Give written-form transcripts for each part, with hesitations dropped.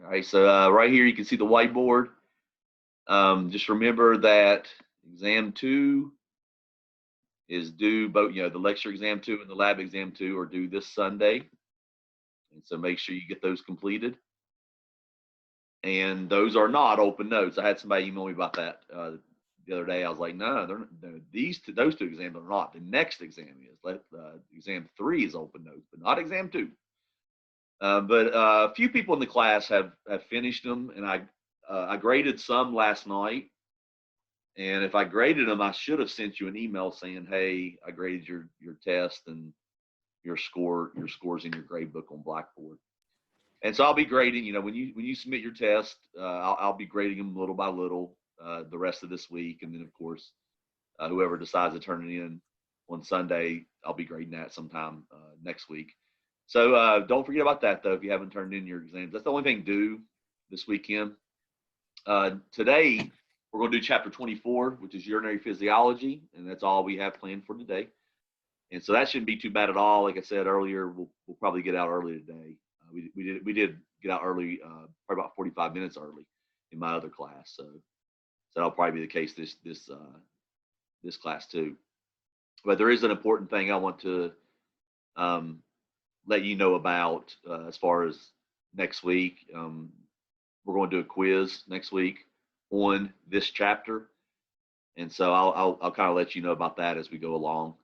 All right, so right here you can see the whiteboard. Just remember that exam 2 is due, both, the lecture exam 2 and the lab exam 2 are due this Sunday. And so make sure you get those completed. And those are not open notes. I had somebody email me about that the other day. I was like, no, those two exams are not. The next exam is. Exam 3 is open notes, but not exam 2. But a few people in the class have finished them, and I graded some last night. And if I graded them, I should have sent you an email saying, hey, I graded your test and your scores in your grade book on Blackboard. And so I'll be grading, when you submit your test, I'll be grading them little by little the rest of this week. And then, of course, whoever decides to turn it in on Sunday, I'll be grading that sometime next week. So don't forget about that, though, if you haven't turned in your exams. That's the only thing due this weekend. Today, we're going to do chapter 24, which is urinary physiology, and that's all we have planned for today. And so that shouldn't be too bad at all. Like I said earlier, we'll probably get out early today. We did get out early, probably about 45 minutes early in my other class. So that'll probably be the case this class too. But there is an important thing I want to let you know about as far as next week. We're going to do a quiz next week on this chapter, and so I'll kind of let you know about that as we go along.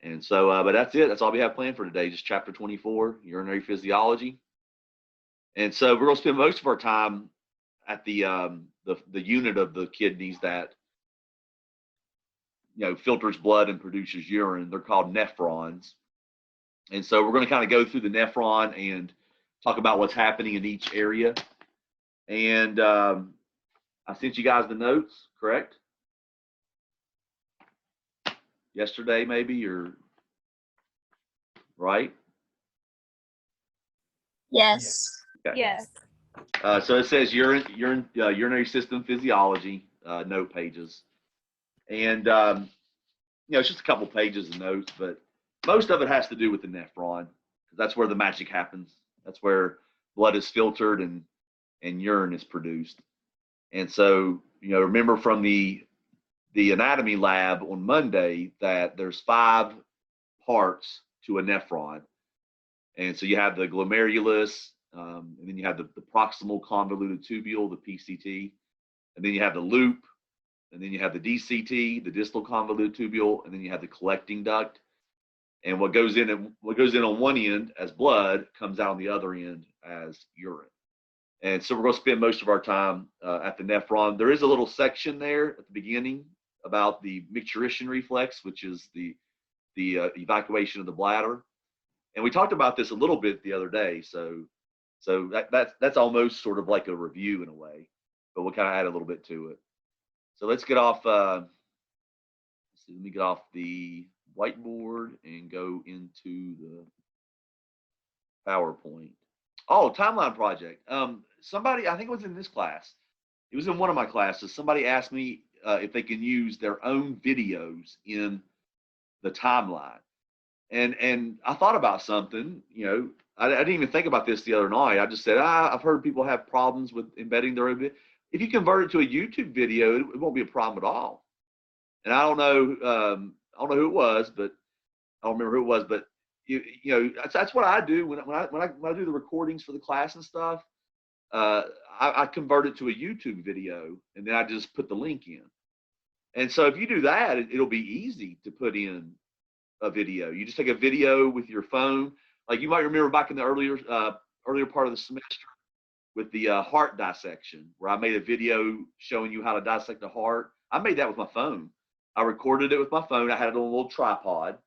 And so, but that's it. That's all we have planned for today. Just chapter 24, urinary physiology. And so we're going to spend most of our time at the unit of the kidneys that filters blood and produces urine. They're called nephrons. And so we're going to kind of go through the nephron and talk about what's happening in each area. And I sent you guys the notes, correct? Yesterday, maybe, or right? Yes. Okay. Yes. So it says urinary system physiology note pages, and it's just a couple pages of notes, but most of it has to do with the nephron, because that's where the magic happens. That's where blood is filtered and urine is produced. And so remember from the anatomy lab on Monday that there's 5 parts to a nephron. And so you have the glomerulus, and then you have the proximal convoluted tubule, the PCT, and then you have the loop, and then you have the DCT, the distal convoluted tubule, and then you have the collecting duct. And what goes in on one end as blood comes out on the other end as urine. And so we're going to spend most of our time at the nephron. There is a little section there at the beginning about the micturition reflex, which is the evacuation of the bladder. And we talked about this a little bit the other day. So that's almost sort of like a review in a way, but we'll kind of add a little bit to it. So let's get off. Let me get off the whiteboard and go into the PowerPoint. Oh, timeline project. Somebody, I think it was in this class. It was in one of my classes. Somebody asked me if they can use their own videos in the timeline. And I thought about something, I didn't even think about this the other night. I just said, I've heard people have problems with embedding their own video. If you convert it to a YouTube video, it won't be a problem at all. And I don't know who it was, but I don't remember who it was, but that's what I do when I do the recordings for the class and stuff. I convert it to a YouTube video, and then I just put the link in. And so if you do that, it'll be easy to put in a video. You just take a video with your phone. Like you might remember back in the earlier part of the semester with the heart dissection, where I made a video showing you how to dissect a heart. I made that with my phone. I recorded it with my phone. I had it on a little tripod,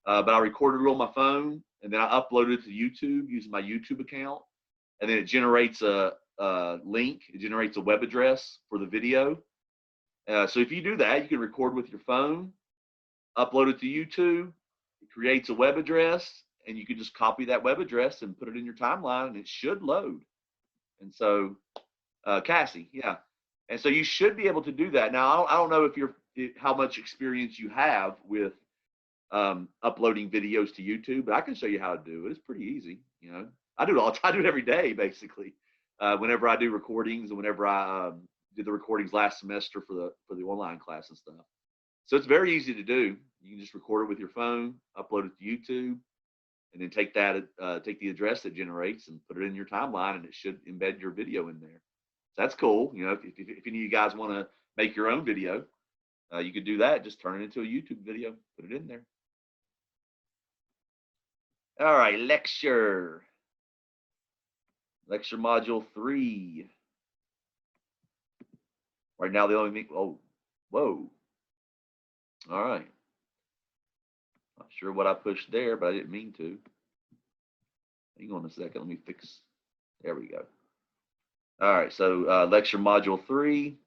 but I recorded it on my phone, and then I uploaded it to YouTube using my YouTube account. And then it generates a link. It generates a web address for the video. So if you do that, you can record with your phone, upload it to YouTube. It creates a web address, and you can just copy that web address and put it in your timeline, and it should load. And so, Cassie, yeah. And so you should be able to do that. Now, I don't know how much experience you have with uploading videos to YouTube, but I can show you how to do it. It's pretty easy. I do it all. I do it every day, basically. whenever I do recordings and whenever I did the recordings last semester for the online class and stuff. So it's very easy to do. You can just record it with your phone, upload it to YouTube, and then take take the address it generates and put it in your timeline, and it should embed your video in there. So that's cool. You know, if any of you guys want to make your own video, you could do that. Just turn it into a YouTube video, put it in there. All right, lecture module 3. Right now, the only thing, oh, whoa. All right. Not sure what I pushed there, but I didn't mean to. Hang on a second. Let me fix. There we go. All right. So lecture module 3.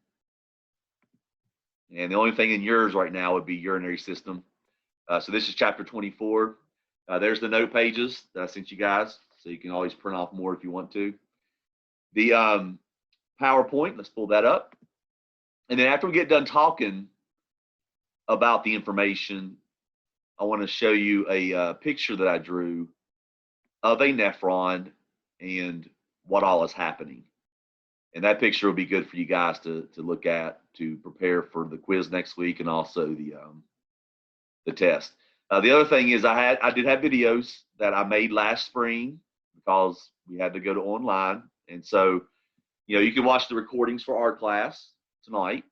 And the only thing in yours right now would be urinary system. So this is chapter 24. There's the note pages that I sent you guys. So you can always print off more if you want to. The PowerPoint, let's pull that up. And then after we get done talking about the information, I want to show you a picture that I drew of a nephron and what all is happening. And that picture will be good for you guys to look at to prepare for the quiz next week and also the test. The other thing is I did have videos that I made last spring because we had to go to online. And so, you know, you can watch the recordings for our class tonight,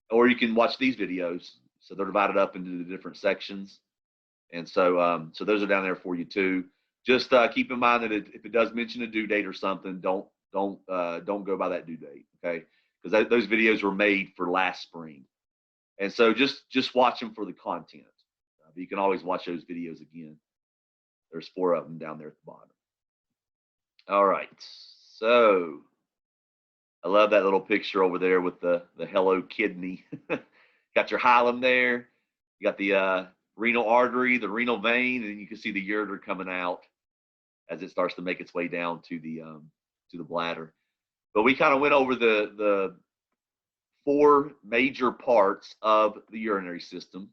or you can watch these videos. So they're divided up into the different sections. And so, so those are down there for you too. Just keep in mind that if it does mention a due date or something, don't go by that due date, okay? Because those videos were made for last spring. And so just watch them for the content. But you can always watch those videos again. There's 4 of them down there at the bottom. All right, so I love that little picture over there with the hello kidney. Got your hilum there. You got the renal artery, the renal vein, and you can see the ureter coming out as it starts to make its way down to the bladder. But we kind of went over the 4 major parts of the urinary system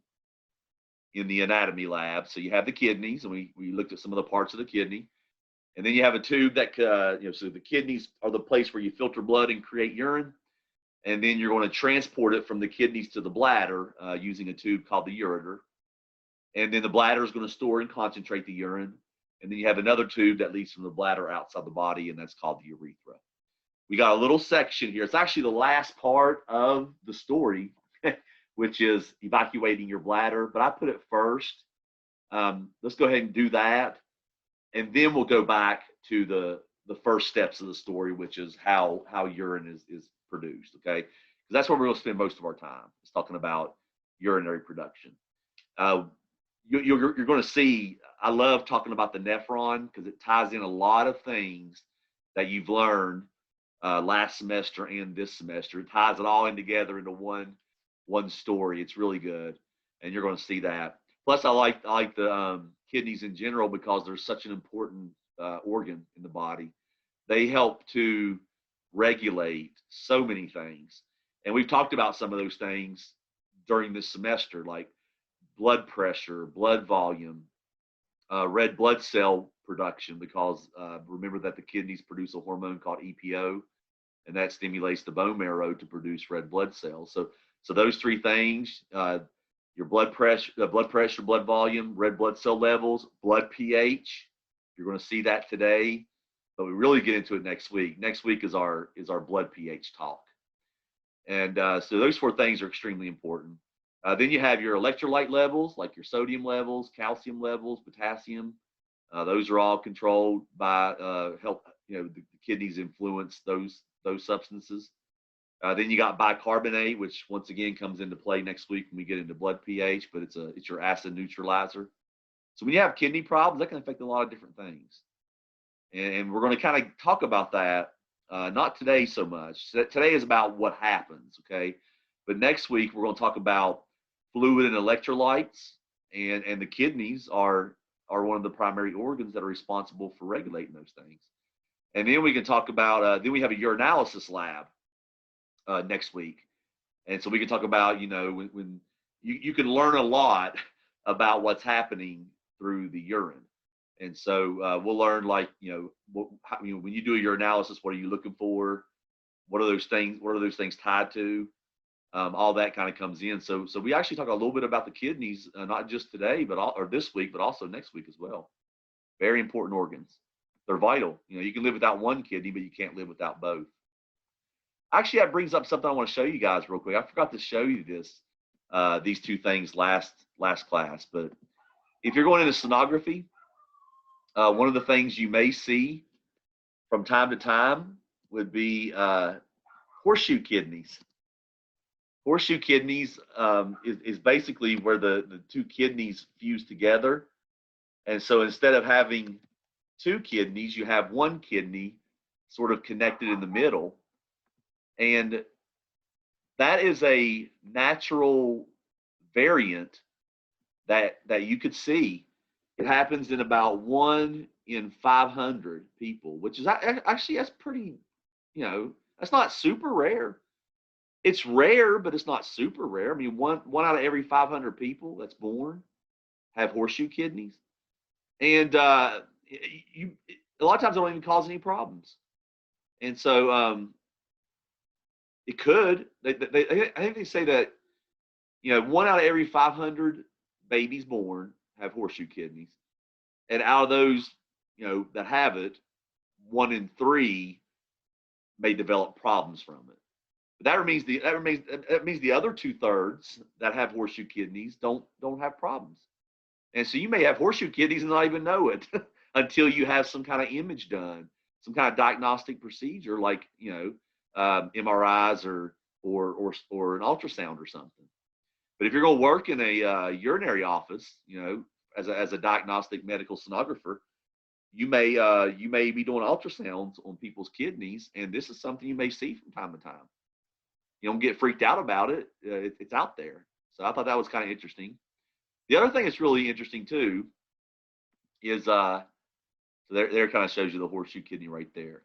in the anatomy lab. So you have the kidneys, and we looked at some of the parts of the kidney. And then you have a tube that, you know, so the kidneys are the place where you filter blood and create urine. And then you're going to transport it from the kidneys to the bladder using a tube called the ureter. And then the bladder is going to store and concentrate the urine. And then you have another tube that leads from the bladder outside the body, and that's called the urethra. We got a little section here. It's actually the last part of the story, which is evacuating your bladder. But I put it first. Let's go ahead and do that. And then we'll go back to the first steps of the story, which is how urine is produced, okay? Because that's where we're going to spend most of our time. It's talking about urinary production. You're going to see, I love talking about the nephron because it ties in a lot of things that you've learned last semester and this semester. It ties it all in together into one story. It's really good, and you're going to see that. Plus, I like the kidneys in general because they're such an important organ in the body. They help to regulate so many things, and we've talked about some of those things during this semester, like blood pressure, blood volume, red blood cell production, because remember that the kidneys produce a hormone called EPO, and that stimulates the bone marrow to produce red blood cells. So those 3 things, your blood pressure, blood volume, red blood cell levels, blood pH. You're going to see that today, but we really get into it next week. Next week is our blood pH talk. And so those 4 things are extremely important. Then you have your electrolyte levels, like your sodium levels, calcium levels, potassium. Those are all controlled by the kidneys influence those substances. Then you got bicarbonate, which once again comes into play next week when we get into blood pH, but it's your acid neutralizer. So when you have kidney problems, that can affect a lot of different things. And we're going to kind of talk about that, not today so much. Today is about what happens, okay? But next week, we're going to talk about fluid and electrolytes, and the kidneys are one of the primary organs that are responsible for regulating those things. And then we can talk about, then we have a urinalysis lab next week. And so we can talk about, you know, when you can learn a lot about what's happening through the urine. And so we'll learn, like, when you do your analysis, what are you looking for? What are those things? What are those things tied to? All that kind of comes in. So we actually talk a little bit about the kidneys, not just today, or this week, but also next week as well. Very important organs. They're vital. You can live without one kidney, but you can't live without both. Actually, that brings up something I want to show you guys real quick. I forgot to show you these two things last class, but if you're going into sonography, one of the things you may see from time to time would be horseshoe kidneys. Horseshoe kidneys is basically where the two kidneys fuse together. And so instead of having two kidneys, you have one kidney sort of connected in the middle. And that is a natural variant that you could see. It happens in about 1 in 500 people, which is actually, that's pretty, that's not super rare. It's rare, but it's not super rare. I mean, one out of every 500 people that's born have horseshoe kidneys. And a lot of times they don't even cause any problems. And so it could. I think they say that, 1 out of every 500 babies born have horseshoe kidneys. And out of those, that have it, 1 in 3 may develop problems from it. But that means the other 2/3 that have horseshoe kidneys don't have problems. And so you may have horseshoe kidneys and not even know it until you have some kind of image done, some kind of diagnostic procedure, like MRIs or an ultrasound or something. But if you're going to work in a urinary office, as a diagnostic medical sonographer, you may be doing ultrasounds on people's kidneys, and this is something you may see from time to time. You don't get freaked out about it. It's out there. So I thought that was kind of interesting. The other thing that's really interesting too is so there kind of shows you the horseshoe kidney right there.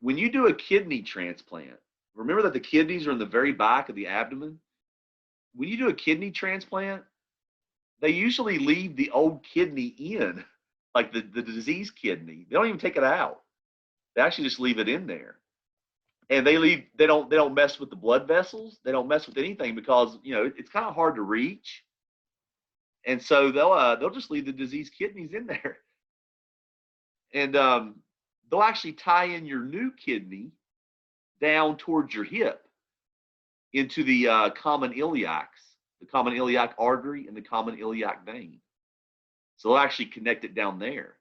When you do a kidney transplant, remember that the kidneys are in the very back of the abdomen. When you do a kidney transplant, they usually leave the old kidney in, like the diseased kidney. They don't even take it out. They actually just leave it in there. And they don't mess with the blood vessels. They don't mess with anything because, it's kind of hard to reach. And so they'll just leave the diseased kidneys in there. And they'll actually tie in your new kidney down towards your hip into the common iliacs, the common iliac artery and the common iliac vein. So they'll actually connect it down there.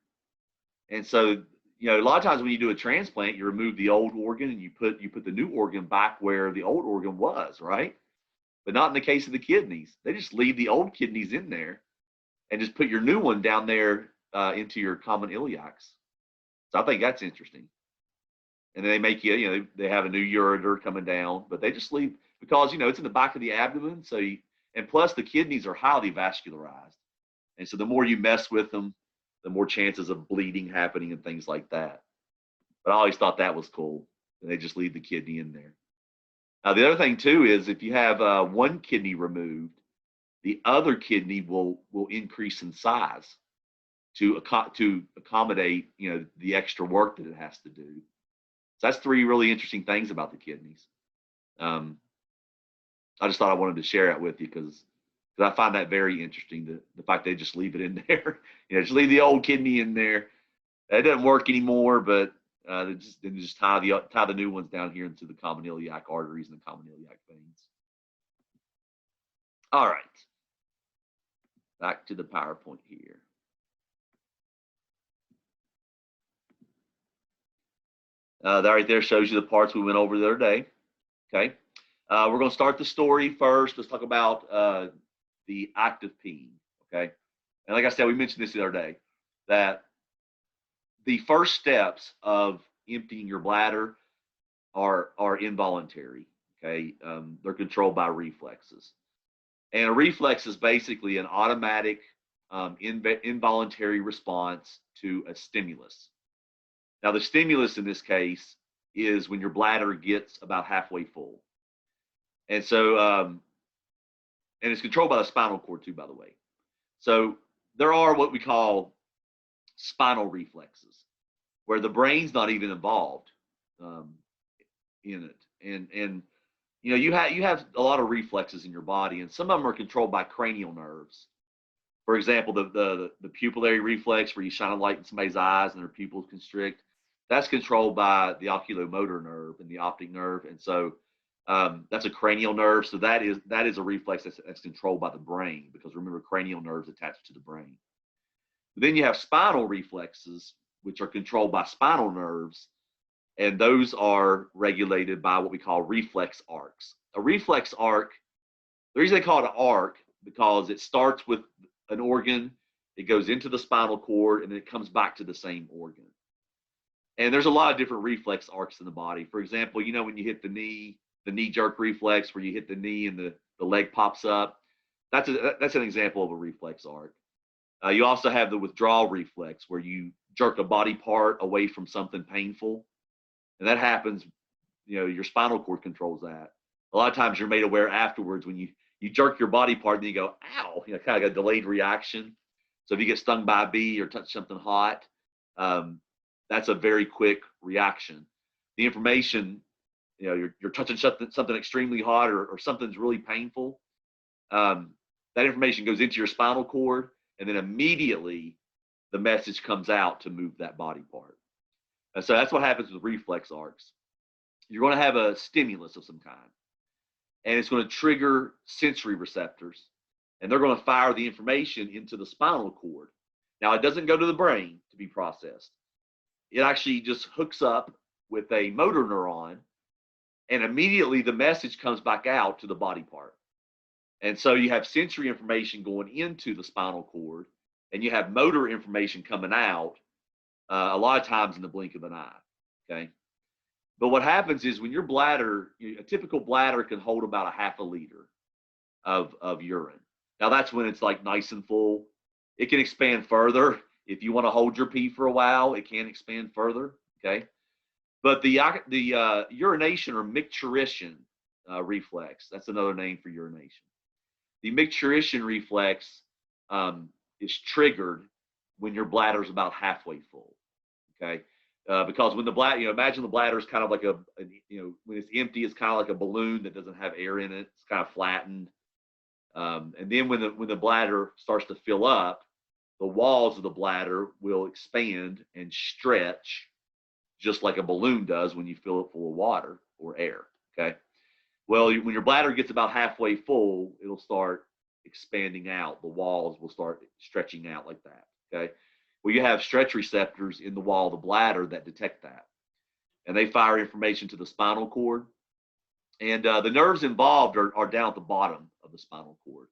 And so, a lot of times when you do a transplant, you remove the old organ and you put the new organ back where the old organ was, right? But not in the case of the kidneys. They just leave the old kidneys in there and just put your new one down there into your common iliacs. So I think that's interesting. And then they make they have a new ureter coming down, but they just leave because it's in the back of the abdomen. So and plus the kidneys are highly vascularized, and so the more you mess with them, the more chances of bleeding happening and things like that. But I always thought that was cool. And they just leave the kidney in there. Now the other thing too is if you have one kidney removed, the other kidney will increase in size to accommodate the extra work that it has to do. So that's 3 really interesting things about the kidneys. I just thought I wanted to share that with you because I find that very interesting. The fact they just leave it in there, just leave the old kidney in there. It doesn't work anymore, but they just tie the new ones down here into the common iliac arteries and the common iliac veins. All right, back to the PowerPoint here. That right there shows you the parts we went over the other day. Okay, we're going to start the story first. Let's talk about the act of peeing. Okay, and like I said, we mentioned this the other day that the first steps of emptying your bladder are involuntary. Okay, they're controlled by reflexes, and a reflex is basically an automatic involuntary response to a stimulus. Now, the stimulus in this case is when your bladder gets about halfway full. And so, and it's controlled by the spinal cord too, by the way. So there are what we call spinal reflexes, where the brain's not even involved in it. And you know, you have a lot of reflexes in your body, and some of them are controlled by cranial nerves. For example, the pupillary reflex, where you shine a light in somebody's eyes and their pupils constrict, that's controlled by the oculomotor nerve and the optic nerve, and so that's a cranial nerve. So that is a reflex that's controlled by the brain, because remember, cranial nerves attached to the brain. But then you have spinal reflexes, which are controlled by spinal nerves, and those are regulated by what we call reflex arcs. A reflex arc, the reason they call it an arc, because it starts with an organ, it goes into the spinal cord, and then it comes back to the same organ. And there's a lot of different reflex arcs in the body. For example, you know, when you hit the knee jerk reflex, where you hit the knee and the leg pops up, that's an example of a reflex arc. You also have the withdrawal reflex, where you jerk a body part away from something painful, and that happens, you know, your spinal cord controls that. A lot of times you're made aware afterwards when you jerk your body part and you go, ow, you know, kind of like a delayed reaction. So if you get stung by a bee or touch something hot, that's a very quick reaction. The information, you know, you're touching something extremely hot, or something's really painful. That information goes into your spinal cord, and then immediately the message comes out to move that body part. And so that's what happens with reflex arcs. You're going to have a stimulus of some kind, and it's going to trigger sensory receptors, and they're going to fire the information into the spinal cord. Now, it doesn't go to the brain to be processed. It actually just hooks up with a motor neuron, and immediately the message comes back out to the body part. And so you have sensory information going into the spinal cord, and you have motor information coming out a lot of times in the blink of an eye. Okay. But what happens is, when your bladder, a typical bladder can hold about a half a liter of urine. Now, that's when it's like nice and full. It can expand further. If you want to hold your pee for a while, it can expand further. Okay. But the urination or micturition reflex, that's another name for urination. The micturition reflex is triggered when your bladder is about halfway full. Okay. Because when the bladder, you know, imagine the bladder is kind of like when it's empty, it's kind of like a balloon that doesn't have air in it. It's kind of flattened. And then when the bladder starts to fill up, the walls of the bladder will expand and stretch, just like a balloon does when you fill it full of water or air. Okay. Well, when your bladder gets about halfway full, it'll start expanding out. The walls will start stretching out like that. Okay. Well, you have stretch receptors in the wall of the bladder that detect that, and they fire information to the spinal cord. And the nerves involved are down at the bottom of the spinal cord.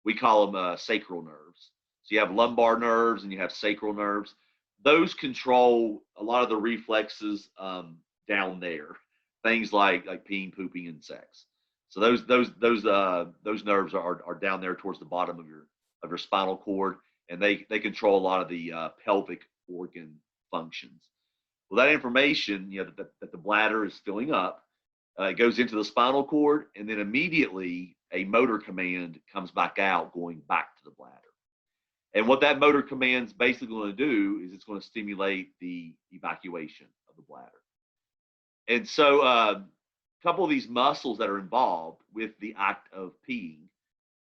We call them sacral nerves. So you have lumbar nerves and you have sacral nerves. Those control a lot of the reflexes down there. Things like peeing, pooping, and sex. So those nerves are down there towards the bottom of your spinal cord, and they control a lot of the pelvic organ functions. Well, that information, you know, that the bladder is filling up, it goes into the spinal cord, and then immediately a motor command comes back out, going back to the bladder. And what that motor command is basically going to do is it's going to stimulate the evacuation of the bladder. And so a couple of these muscles that are involved with the act of peeing,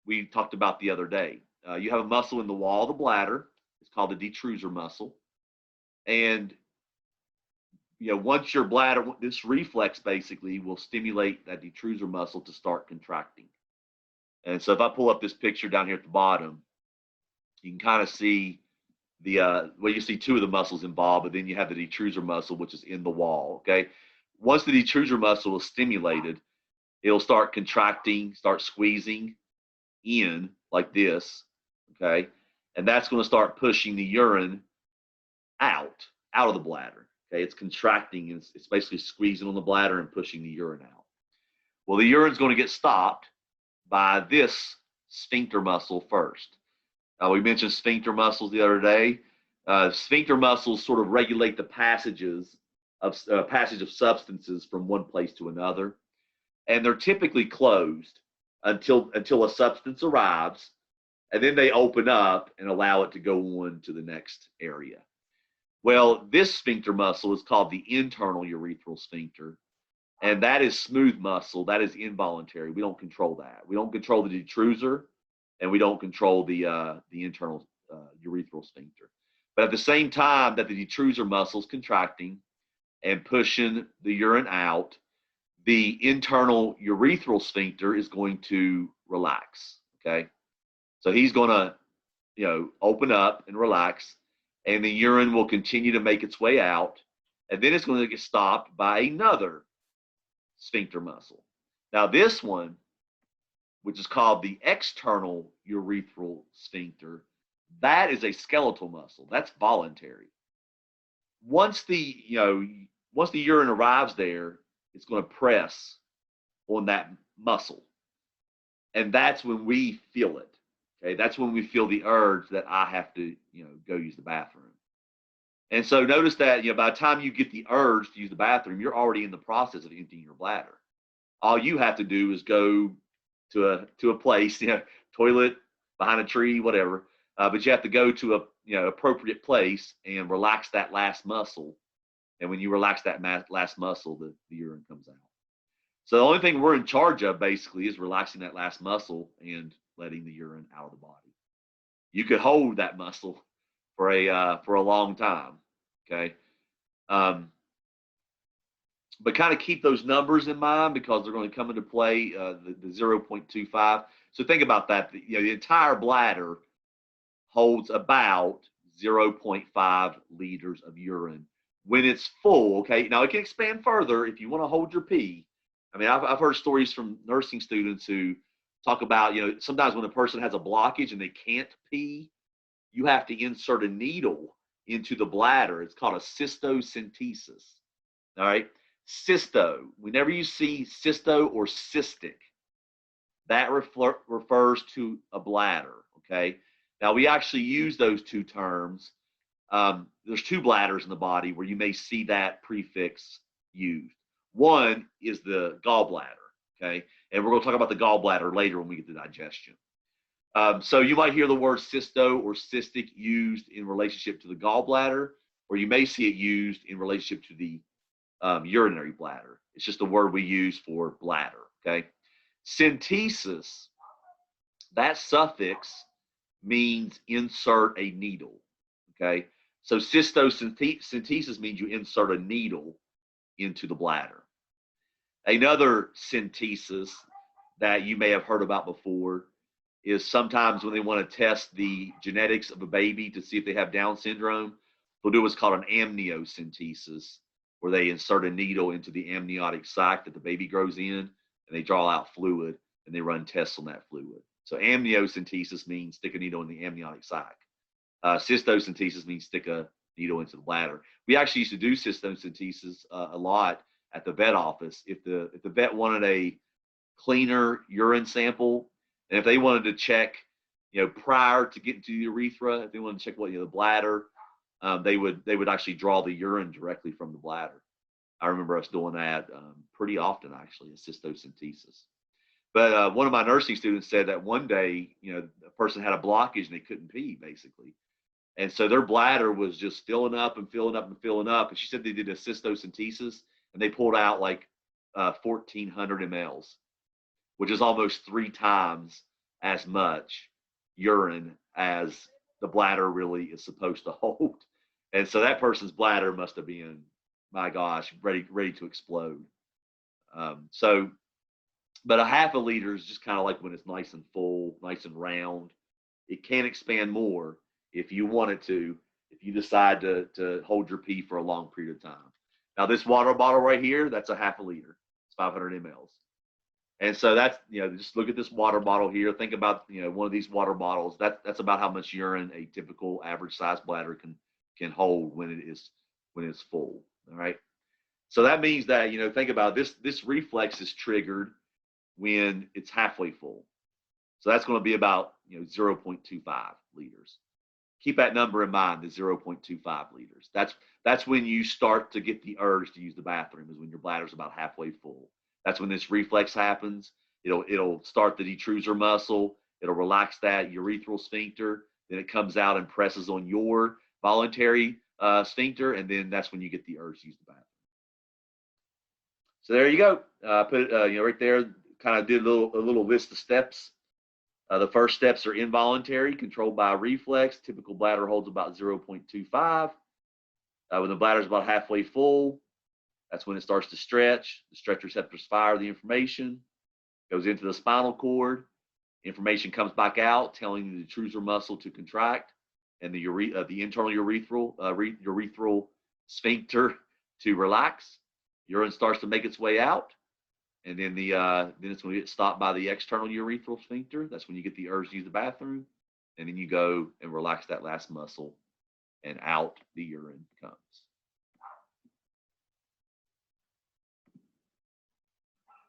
we talked about the other day. You have a muscle in the wall of the bladder. It's called the detrusor muscle. And you know, once your bladder, this reflex basically will stimulate that detrusor muscle to start contracting. And so if I pull up this picture down here at the bottom, you can kind of see you see two of the muscles involved, but then you have the detrusor muscle, which is in the wall. Okay. Once the detrusor muscle is stimulated, it'll start contracting, start squeezing in like this. Okay. And that's going to start pushing the urine out of the bladder. Okay. It's contracting, and it's basically squeezing on the bladder and pushing the urine out. Well, the urine's going to get stopped by this sphincter muscle first. We mentioned sphincter muscles the other day. Sphincter muscles sort of regulate the passage of substances from one place to another, and they're typically closed until a substance arrives, and then they open up and allow it to go on to the next area. Well, this sphincter muscle is called the internal urethral sphincter, and that is smooth muscle. That is involuntary. We don't control that. We don't control the detrusor, and we don't control the internal urethral sphincter. But at the same time that the detrusor muscle is contracting and pushing the urine out, the internal urethral sphincter is going to relax. Okay, so he's going to, open up and relax, and the urine will continue to make its way out, and then it's going to get stopped by another sphincter muscle. Now, this one, which is called the external urethral sphincter, that is a skeletal muscle. That's voluntary. Once the urine arrives there, it's going to press on that muscle, and that's when we feel it. Okay, that's when we feel the urge that I have to, go use the bathroom. And so notice that, by the time you get the urge to use the bathroom, you're already in the process of emptying your bladder. All you have to do is go to a place, toilet, behind a tree, whatever. But you have to go to a appropriate place and relax that last muscle. And when you relax that last muscle, the urine comes out. So the only thing we're in charge of basically is relaxing that last muscle and letting the urine out of the body. You could hold that muscle for a long time, okay? But kind of keep those numbers in mind because they're going to come into play, the 0.25. So think about that. The entire bladder holds about 0.5 liters of urine when it's full, okay? Now, it can expand further if you want to hold your pee. I mean, I've heard stories from nursing students who talk about, sometimes when a person has a blockage and they can't pee, you have to insert a needle into the bladder. It's called a cystocentesis, all right? Cysto, whenever you see cysto or cystic, that refers to a bladder, okay? Now, we actually use those two terms. There's two bladders in the body where you may see that prefix used. One is the gallbladder, okay? And we're going to talk about the gallbladder later when we get to digestion. So you might hear the word cysto or cystic used in relationship to the gallbladder, or you may see it used in relationship to the urinary bladder. It's just a word we use for bladder, okay? Centesis, that suffix means insert a needle, okay? So cystocentesis means you insert a needle into the bladder. Another centesis that you may have heard about before is sometimes when they want to test the genetics of a baby to see if they have Down syndrome, they'll do what's called an amniocentesis, where they insert a needle into the amniotic sac that the baby grows in, and they draw out fluid, and they run tests on that fluid. So amniocentesis means stick a needle in the amniotic sac. Cystocentesis means stick a needle into the bladder. We actually used to do cystocentesis a lot at the vet office. If the vet wanted a cleaner urine sample, and if they wanted to check, prior to getting to the urethra, if they wanted to check the bladder, they would actually draw the urine directly from the bladder. I remember us doing that pretty often, actually, a cystocentesis. But one of my nursing students said that one day, a person had a blockage and they couldn't pee, basically. And so their bladder was just filling up and filling up and filling up. And she said they did a cystocentesis and they pulled out like 1,400 mLs, which is almost 3 times as much urine as the bladder really is supposed to hold. And so that person's bladder must have been, my gosh, ready to explode. But a half a liter is just kind of like when it's nice and full, nice and round. It can expand more if you want it to, if you decide to hold your pee for a long period of time. Now, this water bottle right here, that's a half a liter. It's 500 mLs. And so that's, just look at this water bottle here. Think about, one of these water bottles. That's about how much urine a typical average size bladder can hold when it's full. All right. So that means that, think about this reflex is triggered when it's halfway full. So that's going to be about, 0.25 liters. Keep that number in mind, the 0.25 liters. That's when you start to get the urge to use the bathroom, is when your bladder's about halfway full. That's when this reflex happens. It'll start the detrusor muscle. It'll relax that urethral sphincter. Then it comes out and presses on your voluntary sphincter, and then that's when you get the urge to use the bathroom. So there you go. Put it, right there. Kind of did a little list of steps. The first steps are involuntary, controlled by a reflex. Typical bladder holds about 0.25. When the bladder is about halfway full, that's when it starts to stretch. The stretch receptors fire the information, goes into the spinal cord. Information comes back out, telling the detrusor muscle to contract, and the internal urethral sphincter to relax. Urine starts to make its way out, and then then it's going to get stopped by the external urethral sphincter. That's when you get the urge to use the bathroom, and then you go and relax that last muscle, and out the urine comes.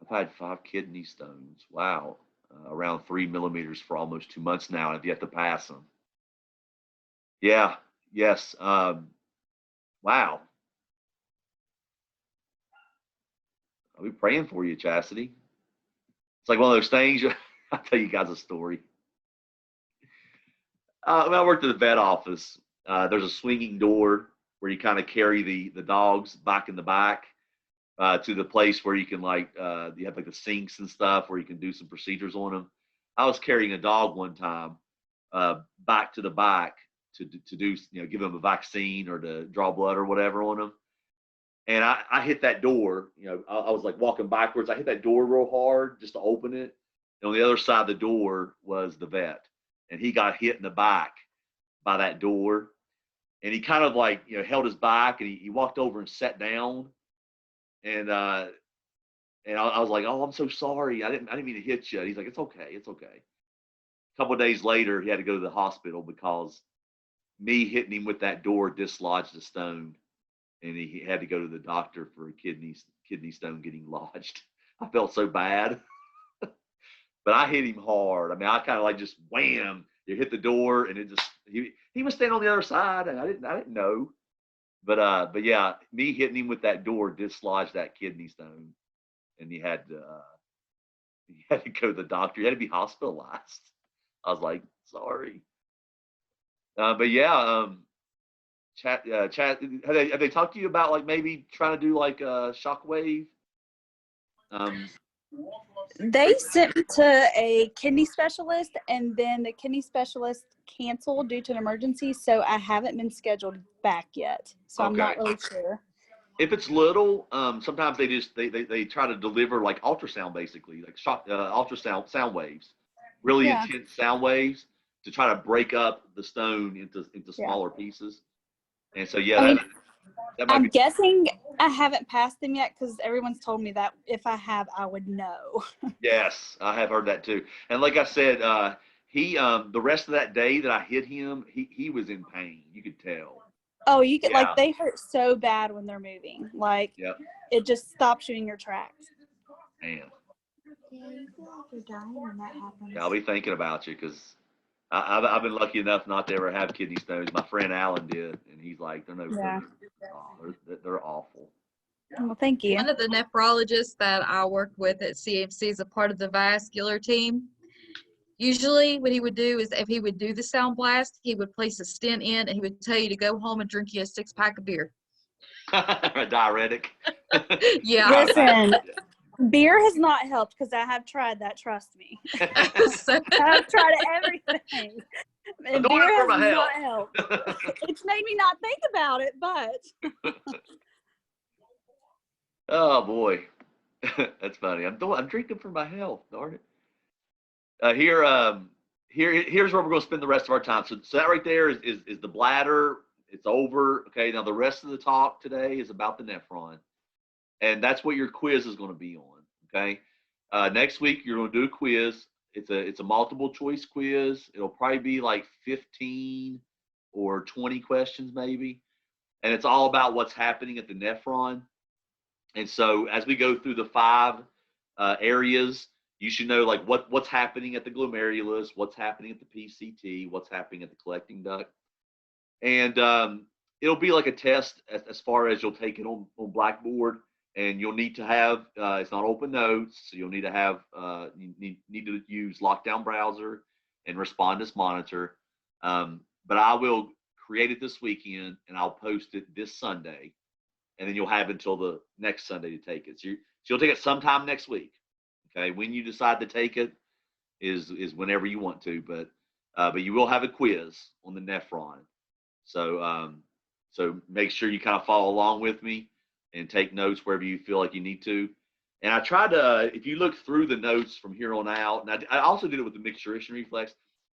I've had 5 kidney stones. Wow. Around 3 millimeters for almost 2 months now, and I've yet to pass them. Yeah. Yes. Wow. I'll be praying for you, Chastity. It's like one of those things. I'll tell you guys a story. When I worked at the vet office, there's a swinging door where you kind of carry the dogs back in the back to the place where you can you have like the sinks and stuff where you can do some procedures on them. I was carrying a dog one time back to the back to do, give them a vaccine or to draw blood or whatever on them. And I hit that door, I was like walking backwards. I hit that door real hard just to open it. And on the other side of the door was the vet. And he got hit in the back by that door. And he kind of held his back, and he walked over and sat down. And I was like, "Oh, I'm so sorry. I didn't mean to hit you." And he's like, "It's okay. It's okay." A couple of days later, he had to go to the hospital because me hitting him with that door dislodged a stone, and he had to go to the doctor for a kidney stone getting lodged. I felt so bad, but I hit him hard. I mean, I kind of just wham. You hit the door, and it just he was standing on the other side, and I didn't know. But yeah, me hitting him with that door dislodged that kidney stone, and he had to go to the doctor. He had to be hospitalized. I was like, sorry. But yeah, chat. Have they talked to you about maybe trying to do a shockwave? They sent me to a kidney specialist, and then the kidney specialist canceled due to an emergency, so I haven't been scheduled back yet. So I'm not really sure. If it's little, sometimes they try to deliver ultrasound, basically shock ultrasound sound waves, really intense sound waves to try to break up the stone into smaller pieces. And so I'm guessing I haven't passed them yet because everyone's told me that if I have, I would know. Yes, I have heard that too. And like I said, he the rest of that day that I hit him, he was in pain. You could tell. Oh, you could they hurt so bad when they're moving. It just stops you in your tracks. Man. Yeah, you feel like you're dying when that happens. Yeah, I'll be thinking about you because I've been lucky enough not to ever have kidney stones. My friend Alan did, and he's like, they're no good. Oh, they're awful. Well, thank you. One of the nephrologists that I worked with at CMC is a part of the vascular team. Usually what he would do is if he would do the sound blast, he would place a stent in, and he would tell you to go home and drink you a 6-pack of beer. A diuretic. Yeah. Listen, beer has not helped because I have tried that, trust me. I've tried everything. And beer has not helped. It's made me not think about it, but. Oh, boy. That's funny. I'm drinking for my health, darn it. Here's where we're going to spend the rest of our time. So that right there is the bladder. It's over. Okay, now the rest of the talk today is about the nephron, and that's what your quiz is going to be on. Okay, next week you're going to do a quiz. It's a multiple choice quiz. It'll probably be 15 or 20 questions maybe, and it's all about what's happening at the nephron. And so as we go through the 5 areas, you should know what's happening at the glomerulus, what's happening at the PCT, what's happening at the collecting duct. And it'll be like a test as far as you'll take it on Blackboard, and you'll need to have, it's not open notes, so you'll need to have, you need to use Lockdown Browser and Respondus Monitor. But I will create it this weekend, and I'll post it this Sunday, and then you'll have until the next Sunday to take it. So you'll take it sometime next week. Okay, when you decide to take it is whenever you want to, but you will have a quiz on the nephron. So make sure you kind of follow along with me and take notes wherever you feel like you need to. And I tried to, if you look through the notes from here on out, and I also did it with the micturition reflex,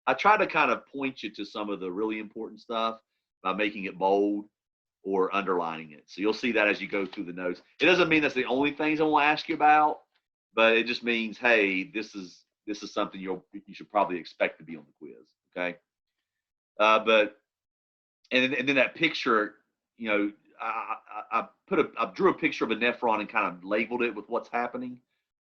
I tried to kind of point you to some of the really important stuff by making it bold or underlining it. So you'll see that as you go through the notes. It doesn't mean that's the only things I want to ask you about, but it just means, hey, this is something you should probably expect to be on the quiz. Okay. And then that picture, you know, I drew a picture of a nephron and kind of labeled it with what's happening,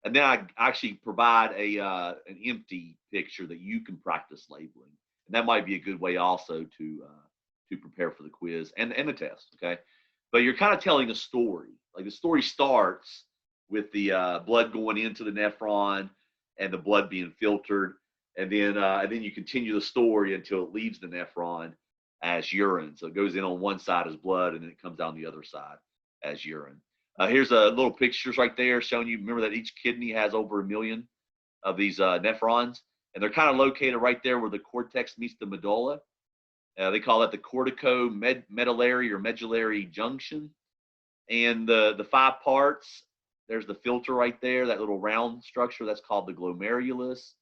and then I actually provide an empty picture that you can practice labeling, and that might be a good way also to prepare for the quiz and the test. Okay, but you're kind of telling a story. Like the story starts with the blood going into the nephron and the blood being filtered, and then you continue the story until it leaves the nephron as urine. So it goes in on one side as blood, and then it comes down the other side as urine. Here's a little pictures right there showing you, remember that each kidney has over 1 million of these nephrons, and they're kind of located right there where the cortex meets the medulla. They call that the cortico-medullary or medullary junction. And the 5 parts, there's the filter right there, that little round structure, that's called the glomerulus.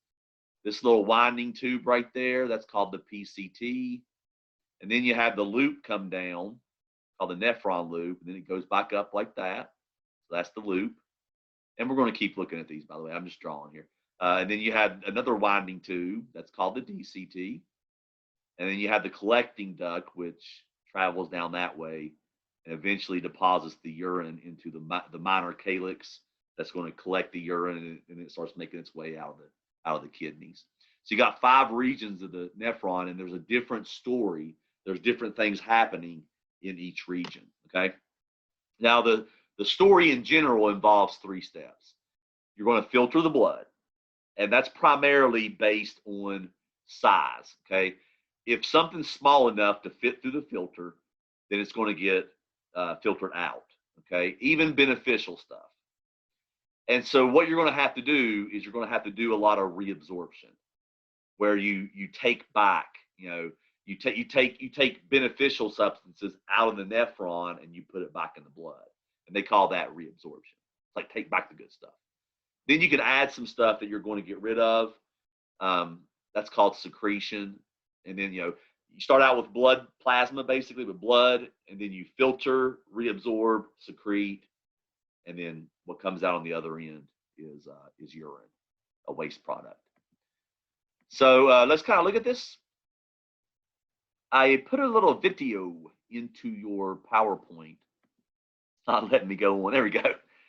This little winding tube right there, that's called the PCT. And then you have the loop come down, called the nephron loop, and then it goes back up like that. So that's the loop. And we're going to keep looking at these, by the way. I'm just drawing here. And then you have another winding tube, that's called the DCT. And then you have the collecting duct, which travels down that way and eventually deposits the urine into the minor calyx that's going to collect the urine, and it starts making its way out of the kidneys. So you got 5 regions of the nephron, and there's a different story. There's different things happening in each region. Okay. Now the story in general involves 3 steps. You're going to filter the blood, and that's primarily based on size. Okay. If something's small enough to fit through the filter, then it's going to get filtered out. Okay. Even beneficial stuff. And so what you're going to have to do is you're going to have to do a lot of reabsorption, where you take back, you know, you take beneficial substances out of the nephron and you put it back in the blood, and they call that reabsorption. It's like take back the good stuff. Then you can add some stuff that you're going to get rid of. That's called secretion. And then, you know, you start out with blood plasma, basically with blood, and then you filter, reabsorb, secrete, and then what comes out on the other end is urine, a waste product. So let's kind of look at this. I put a little video into your PowerPoint. It's not letting me go on. There we go.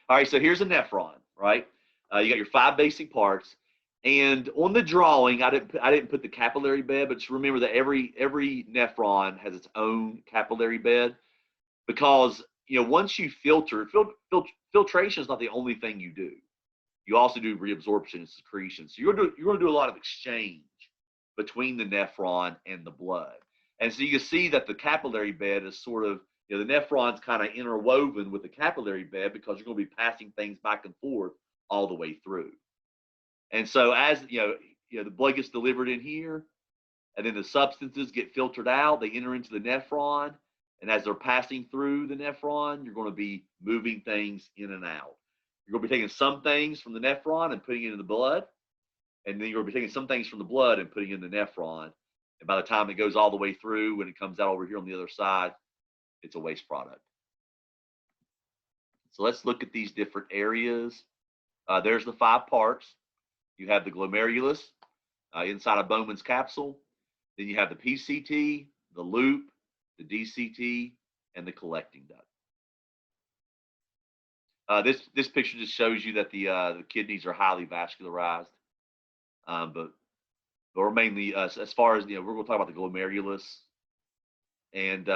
All right, so here's a nephron, right? You got your 5 basic parts. And on the drawing, I didn't put the capillary bed, but just remember that every nephron has its own capillary bed, because, you know, once you filter, filtration is not the only thing you do. You also do reabsorption and secretion. So you're going to do a lot of exchange between the nephron and the blood. And so you can see that the capillary bed is sort of, you know, the nephron's kind of interwoven with the capillary bed, because you're going to be passing things back and forth all the way through. And so as you know, the blood gets delivered in here, and then the substances get filtered out. They enter into the nephron, and as they're passing through the nephron, you're going to be moving things in and out. You're going to be taking some things from the nephron and putting it in the blood, and then you're going to be taking some things from the blood and putting it in the nephron. And by the time it goes all the way through, when it comes out over here on the other side, it's a waste product. So let's look at these different areas. There's the 5 parts. You have the glomerulus inside of Bowman's capsule. Then you have the PCT, the loop, the DCT, and the collecting duct. This picture just shows you that the kidneys are highly vascularized, but we're mainly as far as, you know, we're going to talk about the glomerulus, and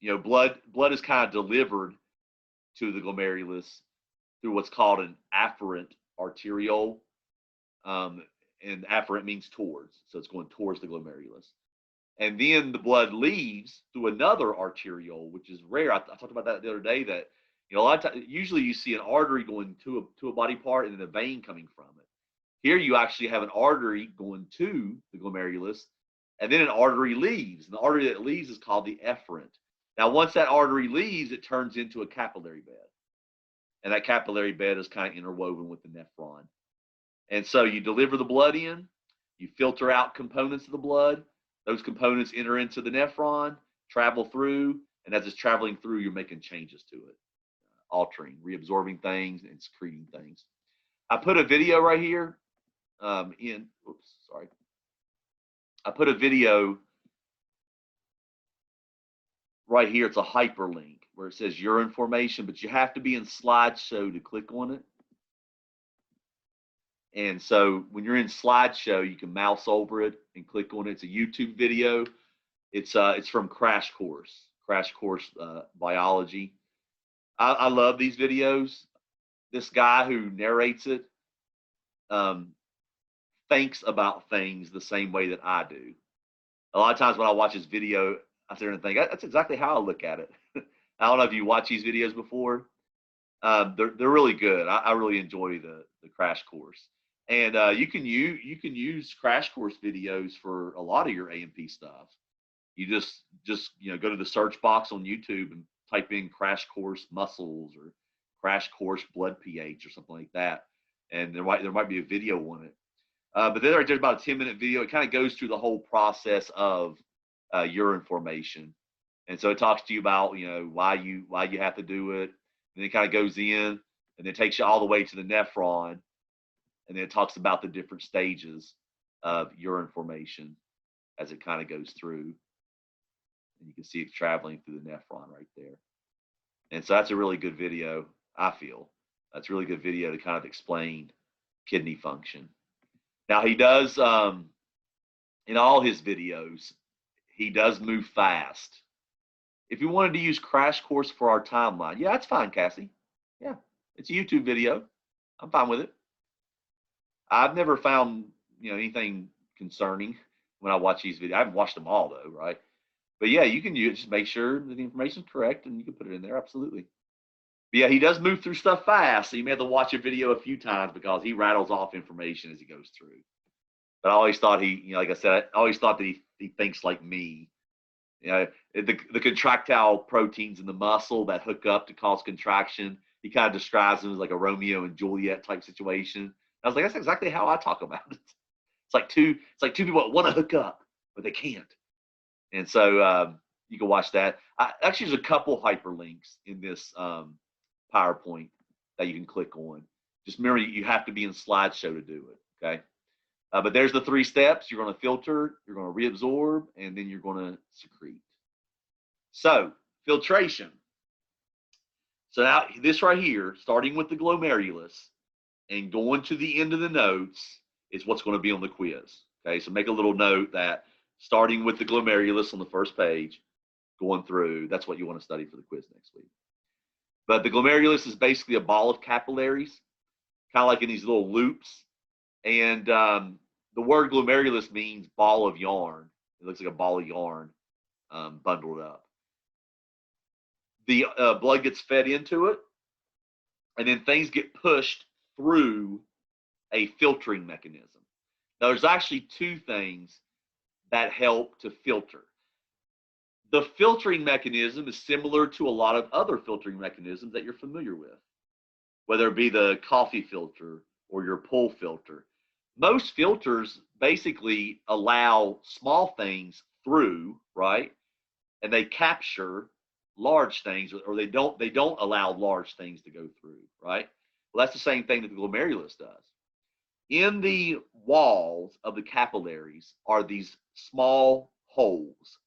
you know, blood is kind of delivered to the glomerulus through what's called an afferent arteriole. And afferent means towards, so it's going towards the glomerulus. And then the blood leaves through another arteriole, which is rare. I talked about that the other day, that a lot of times, usually you see an artery going to a body part and then a vein coming from it. Here you actually have an artery going to the glomerulus, and then an artery leaves. And the artery that leaves is called the efferent. Now, once that artery leaves, it turns into a capillary bed. And that capillary bed is kind of interwoven with the nephron. And so you deliver the blood in, you filter out components of the blood. Those components enter into the nephron, travel through, and as it's traveling through, you're making changes to it, altering, reabsorbing things, and secreting things. I put a video right here I put a video right here. It's a hyperlink where it says urine formation, but you have to be in slideshow to click on it. And so when you're in slideshow, you can mouse over it and click on it. It's a YouTube video. It's from Crash Course Biology. I love these videos. This guy who narrates it thinks about things the same way that I do. A lot of times when I watch his video, I sit there and think, that's exactly how I look at it. I don't know if you watch these videos before. They're really good. I really enjoy the Crash Course. And you can use Crash Course videos for a lot of your A&P stuff. You just go to the search box on YouTube and type in Crash Course muscles or Crash Course blood pH or something like that, and there might be a video on it. But then there's about a 10-minute video. It kind of goes through the whole process of urine formation, and so it talks to you about why you have to do it, and it kind of goes in and it takes you all the way to the nephron, and then it talks about the different stages of urine formation as it kind of goes through, and you can see it traveling through the nephron right there. And so that's a really good video. I feel that's a really good video to kind of explain kidney function. Now he does, in all his videos, he does move fast. If you wanted to use Crash Course for our timeline, yeah, that's fine, Cassie. Yeah, it's a YouTube video. I'm fine with it. I've never found anything concerning when I watch these videos. I haven't watched them all though, right? But yeah, you can just make sure that the information is correct and you can put it in there, absolutely. But yeah, he does move through stuff fast, so you may have to watch a video a few times because he rattles off information as he goes through. But I always thought like I said, I always thought that he thinks like me. The contractile proteins in the muscle that hook up to cause contraction, he kind of describes them as like a Romeo and Juliet type situation. I was like, that's exactly how I talk about it. It's like two people that want to hook up, but they can't. And so you can watch that. Actually, there's a couple hyperlinks in this PowerPoint that you can click on. Just remember, you have to be in slideshow to do it, okay? But there's the 3 steps. You're going to filter, you're going to reabsorb, and then you're going to secrete. So, filtration. So now this right here, starting with the glomerulus and going to the end of the notes is what's going to be on the quiz, okay? So make a little note that starting with the glomerulus on the first page, going through, that's what you want to study for the quiz next week. But the glomerulus is basically a ball of capillaries, kind of like in these little loops. And the word glomerulus means ball of yarn. It looks like a ball of yarn bundled up. The blood gets fed into it, and then things get pushed through a filtering mechanism. Now, there's actually 2 things that help to filter. The filtering mechanism is similar to a lot of other filtering mechanisms that you're familiar with, whether it be the coffee filter or your pull filter. Most filters basically allow small things through, right? And they capture large things, or they don't allow large things to go through, right? Well, that's the same thing that the glomerulus does. In the walls of the capillaries are these small holes,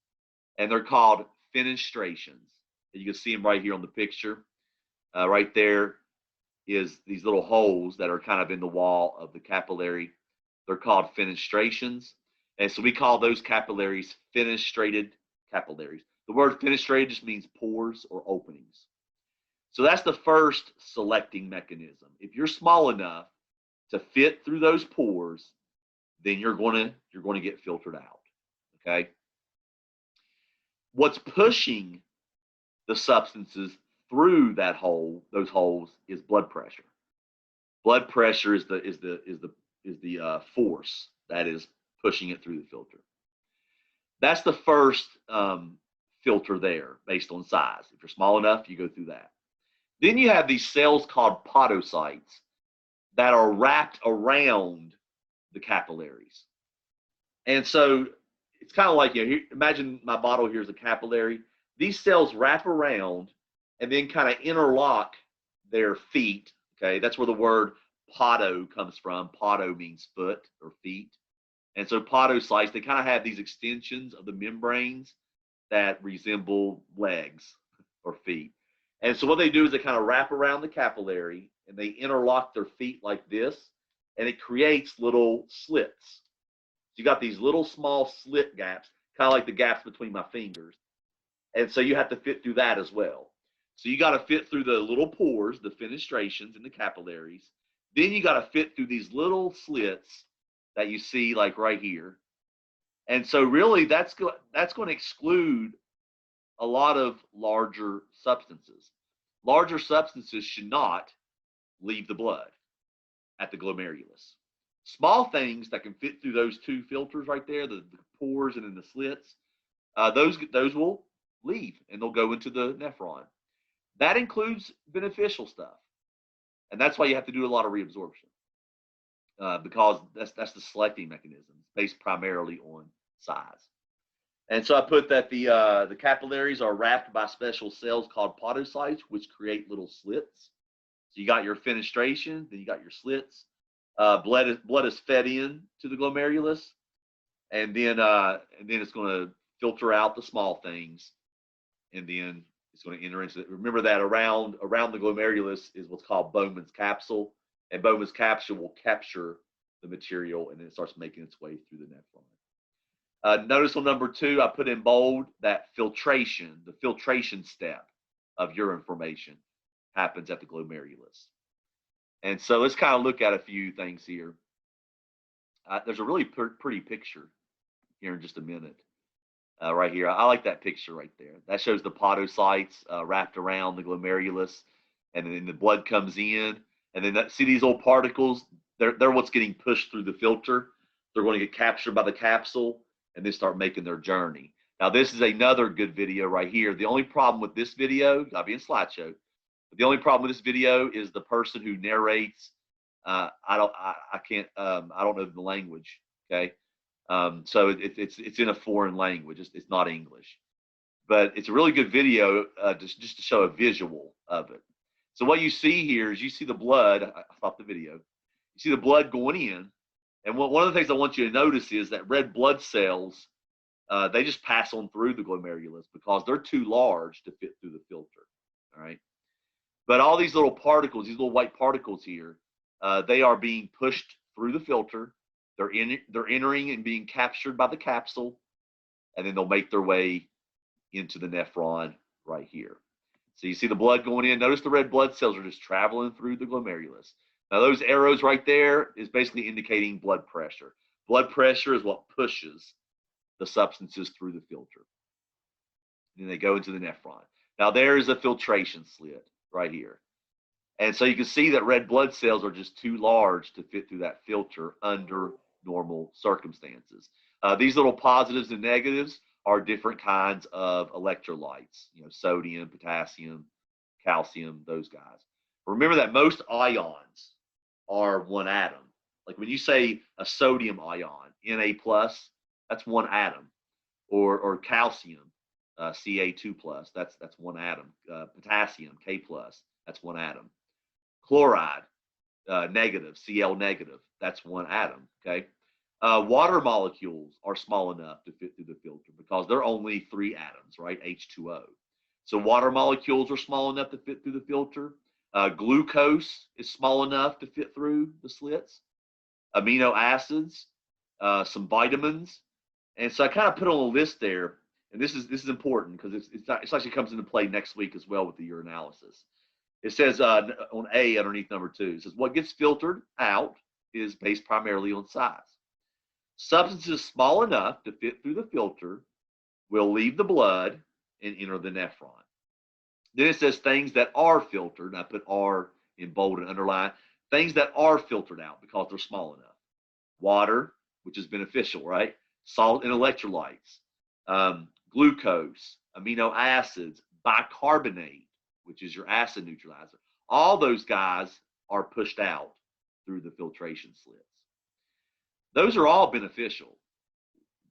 and they're called fenestrations. You can see them right here on the picture. Right there is these little holes that are kind of in the wall of the capillary. They're called fenestrations. And so we call those capillaries fenestrated capillaries. The word fenestrated just means pores or openings. So that's the first selecting mechanism. If you're small enough to fit through those pores, then you're going to get filtered out. Okay? What's pushing the substances through that hole, those holes, is blood pressure. Blood pressure is the force that is pushing it through the filter. That's the first filter there, based on size. If you're small enough, you go through that. Then you have these cells called podocytes that are wrapped around the capillaries. And so it's kind of like, imagine my bottle here is a capillary. These cells wrap around and then kind of interlock their feet. Okay, that's where the word podo comes from. Podo means foot or feet. And so podocytes, they kind of have these extensions of the membranes that resemble legs or feet. And so what they do is they kind of wrap around the capillary and they interlock their feet like this, and it creates little slits. So you got these little small slit gaps, kind of like the gaps between my fingers. And so you have to fit through that as well. So you got to fit through the little pores, the fenestrations in the capillaries. Then you got to fit through these little slits that you see like right here. And so really that's going to exclude a lot of larger substances. Larger substances should not leave the blood at the glomerulus. Small things that can fit through those two filters right there, the pores and then the slits, those will leave and they'll go into the nephron. That includes beneficial stuff. And that's why you have to do a lot of reabsorption, because that's the selecting mechanism based primarily on size. And so I put that the capillaries are wrapped by special cells called podocytes, which create little slits. So you got your fenestration, then you got your slits. Blood is fed in to the glomerulus, and then it's going to filter out the small things, and then it's going to enter into. Remember that around the glomerulus is what's called Bowman's capsule, and Bowman's capsule will capture the material, and then it starts making its way through the nephron. Notice on number 2, I put in bold that filtration, the filtration step of urine formation happens at the glomerulus. And so let's kind of look at a few things here. There's a really pretty picture here in just a minute. Right here, I like that picture right there. That shows the podocytes wrapped around the glomerulus, and then the blood comes in, and then see these little particles? They're what's getting pushed through the filter. They're going to get captured by the capsule and then start making their journey. Now, this is another good video right here. The only problem with this video, I'll be in slideshow, but the only problem with this video is the person who narrates. I don't know the language. Okay, so it's in a foreign language. It's not English, but it's a really good video just to show a visual of it. So what you see here is you see the blood. I stopped the video. You see the blood going in. And one of the things I want you to notice is that red blood cells, they just pass on through the glomerulus because they're too large to fit through the filter, all right? But all these little particles, these little white particles here, they are being pushed through the filter. They're entering and being captured by the capsule, and then they'll make their way into the nephron right here. So you see the blood going in. Notice the red blood cells are just traveling through the glomerulus. Now, those arrows right there is basically indicating blood pressure. Blood pressure is what pushes the substances through the filter. And then they go into the nephron. Now, there is a filtration slit right here. And so you can see that red blood cells are just too large to fit through that filter under normal circumstances. These little positives and negatives are different kinds of electrolytes, sodium, potassium, calcium, those guys. Remember that most ions are one atom. Like when you say a sodium ion, Na+, that's one atom. Or calcium, Ca2+, that's one atom. Potassium, K+, that's one atom. Chloride, negative, Cl negative, that's one atom, okay? Water molecules are small enough to fit through the filter because they're only 3 atoms, right? H2O. So water molecules are small enough to fit through the filter. Glucose is small enough to fit through the slits. Amino acids, some vitamins, and so I kind of put on a list there. And this is important because it actually comes into play next week as well with the urinalysis. It says on A underneath number 2, it says what gets filtered out is based primarily on size. Substances small enough to fit through the filter will leave the blood and enter the nephron. Then it says things that are filtered, and I put R in bold and underline, things that are filtered out because they're small enough. Water, which is beneficial, right? Salt and electrolytes, glucose, amino acids, bicarbonate, which is your acid neutralizer. All those guys are pushed out through the filtration slits. Those are all beneficial.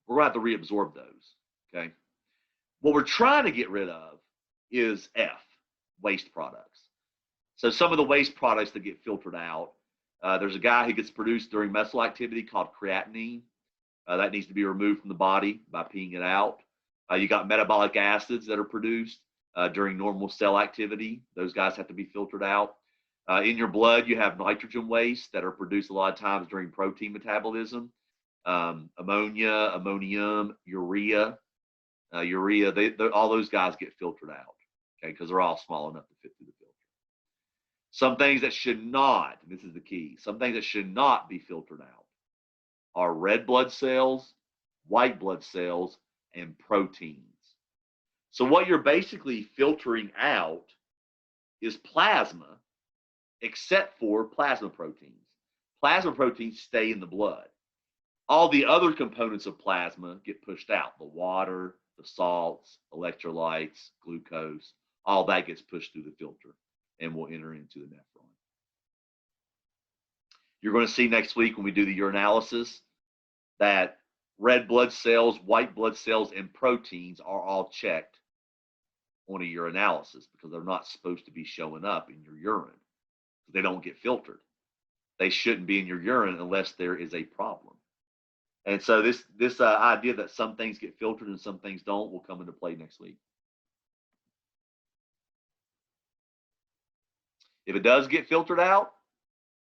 We're going to have to reabsorb those, okay? What we're trying to get rid of is F, waste products. So some of the waste products that get filtered out, there's a guy who gets produced during muscle activity called creatinine. That needs to be removed from the body by peeing it out. You got metabolic acids that are produced during normal cell activity. Those guys have to be filtered out. In your blood, you have nitrogen wastes that are produced a lot of times during protein metabolism. Ammonia, ammonium, urea. All those guys get filtered out, okay, because they're all small enough to fit through the filter. Some things that should not, and this is the key, some things that should not be filtered out are red blood cells, white blood cells, and proteins. So what you're basically filtering out is plasma, except for plasma proteins. Plasma proteins stay in the blood. All the other components of plasma get pushed out. The water, the salts, electrolytes, glucose, all that gets pushed through the filter and will enter into the nephron. You're going to see next week when we do the urinalysis that red blood cells, white blood cells, and proteins are all checked on a urinalysis because they're not supposed to be showing up in your urine. They don't get filtered. They shouldn't be in your urine unless there is a problem. And so this idea that some things get filtered and some things don't will come into play next week. If it does get filtered out,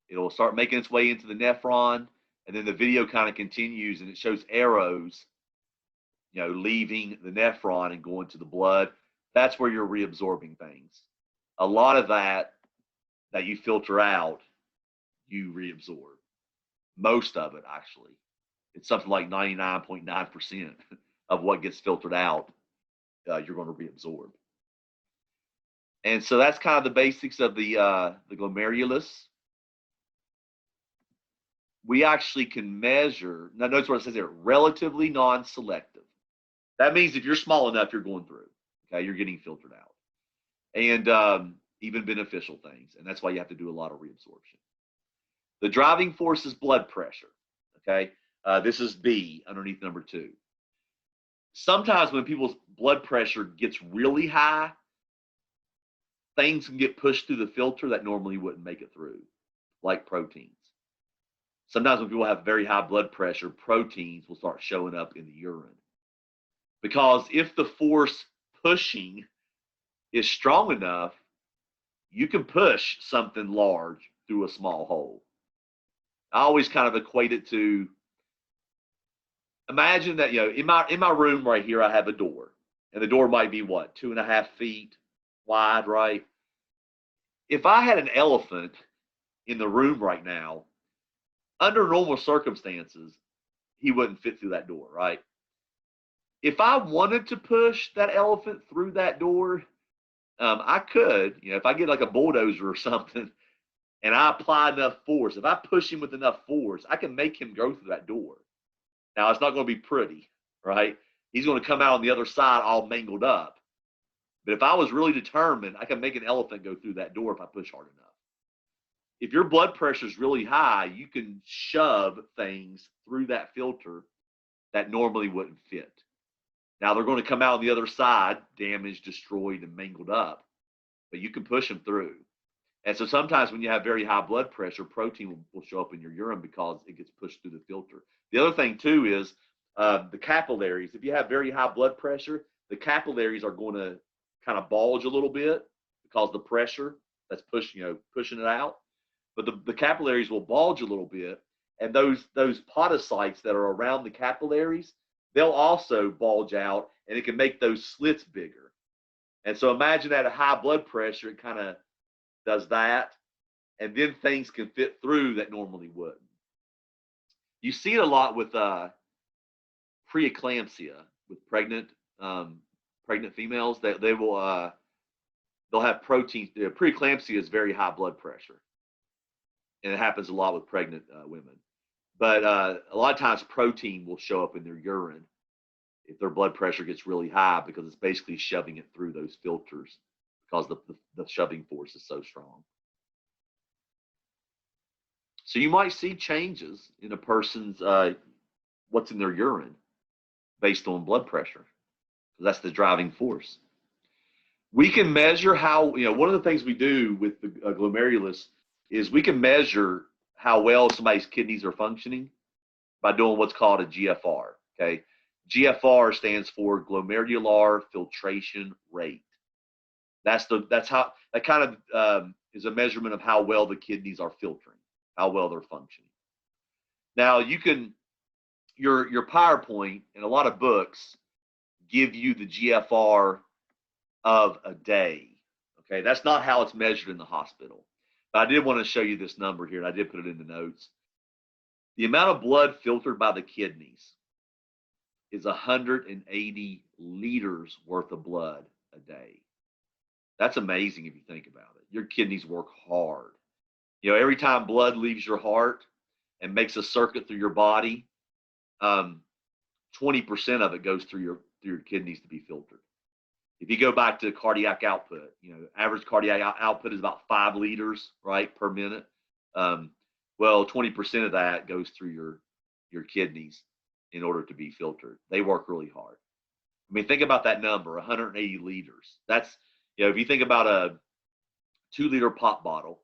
it'll start making its way into the nephron, and then the video kind of continues and it shows arrows, leaving the nephron and going to the blood. That's where you're reabsorbing things. A lot of that you filter out, you reabsorb. Most of it, actually. It's something like 99.9% of what gets filtered out, you're going to reabsorb. And so that's kind of the basics of the glomerulus. We actually can measure, now notice what it says here, relatively non-selective. That means if you're small enough, you're going through, okay? You're getting filtered out. And even beneficial things, and that's why you have to do a lot of reabsorption. The driving force is blood pressure, okay? This is B underneath number 2. Sometimes when people's blood pressure gets really high, things can get pushed through the filter that normally wouldn't make it through, like proteins. Sometimes when people have very high blood pressure, proteins will start showing up in the urine. Because if the force pushing is strong enough, you can push something large through a small hole. I always kind of equate it to, imagine that, in my room right here, I have a door, and the door might be what, 2.5 feet wide, right? If I had an elephant in the room right now, under normal circumstances, he wouldn't fit through that door, right? If I wanted to push that elephant through that door, I could, if I get like a bulldozer or something and I apply enough force, if I push him with enough force, I can make him go through that door. Now, it's not going to be pretty, right? He's going to come out on the other side all mangled up. But if I was really determined, I can make an elephant go through that door if I push hard enough. If your blood pressure is really high, you can shove things through that filter that normally wouldn't fit. Now, they're going to come out on the other side, damaged, destroyed, and mangled up, but you can push them through. And so sometimes when you have very high blood pressure, protein will show up in your urine because it gets pushed through the filter. The other thing, too, is the capillaries. If you have very high blood pressure, the capillaries are going to kind of bulge a little bit because the pressure that's pushing it out. But the capillaries will bulge a little bit, and those podocytes that are around the capillaries, they'll also bulge out, and it can make those slits bigger. And so imagine at a high blood pressure, it kind of does that, and then things can fit through that normally wouldn't. You see it a lot with preeclampsia, with pregnant pregnant females, that they will they'll have protein. Preeclampsia is very high blood pressure, and it happens a lot with pregnant women. But a lot of times, protein will show up in their urine if their blood pressure gets really high, because it's basically shoving it through those filters because the shoving force is so strong. So you might see changes in a person's what's in their urine based on blood pressure. That's the driving force. We can measure how, one of the things we do with the glomerulus is we can measure how well somebody's kidneys are functioning by doing what's called a GFR. Okay, GFR stands for glomerular filtration rate. That kind of is a measurement of how well the kidneys are filtering, how well they're functioning. Now your PowerPoint and a lot of books give you the GFR of a day. Okay, that's not how it's measured in the hospital. But I did want to show you this number here, and I did put it in the notes. The amount of blood filtered by the kidneys is 180 liters worth of blood a day. That's amazing if you think about it. Your kidneys work hard. Every time blood leaves your heart and makes a circuit through your body, 20% of it goes through your kidneys to be filtered. If you go back to cardiac output, average cardiac output is about 5 liters, right, per minute. Well, 20% of that goes through your kidneys in order to be filtered. They work really hard. I mean, think about that number, 180 liters. That's, if you think about a 2-liter pop bottle,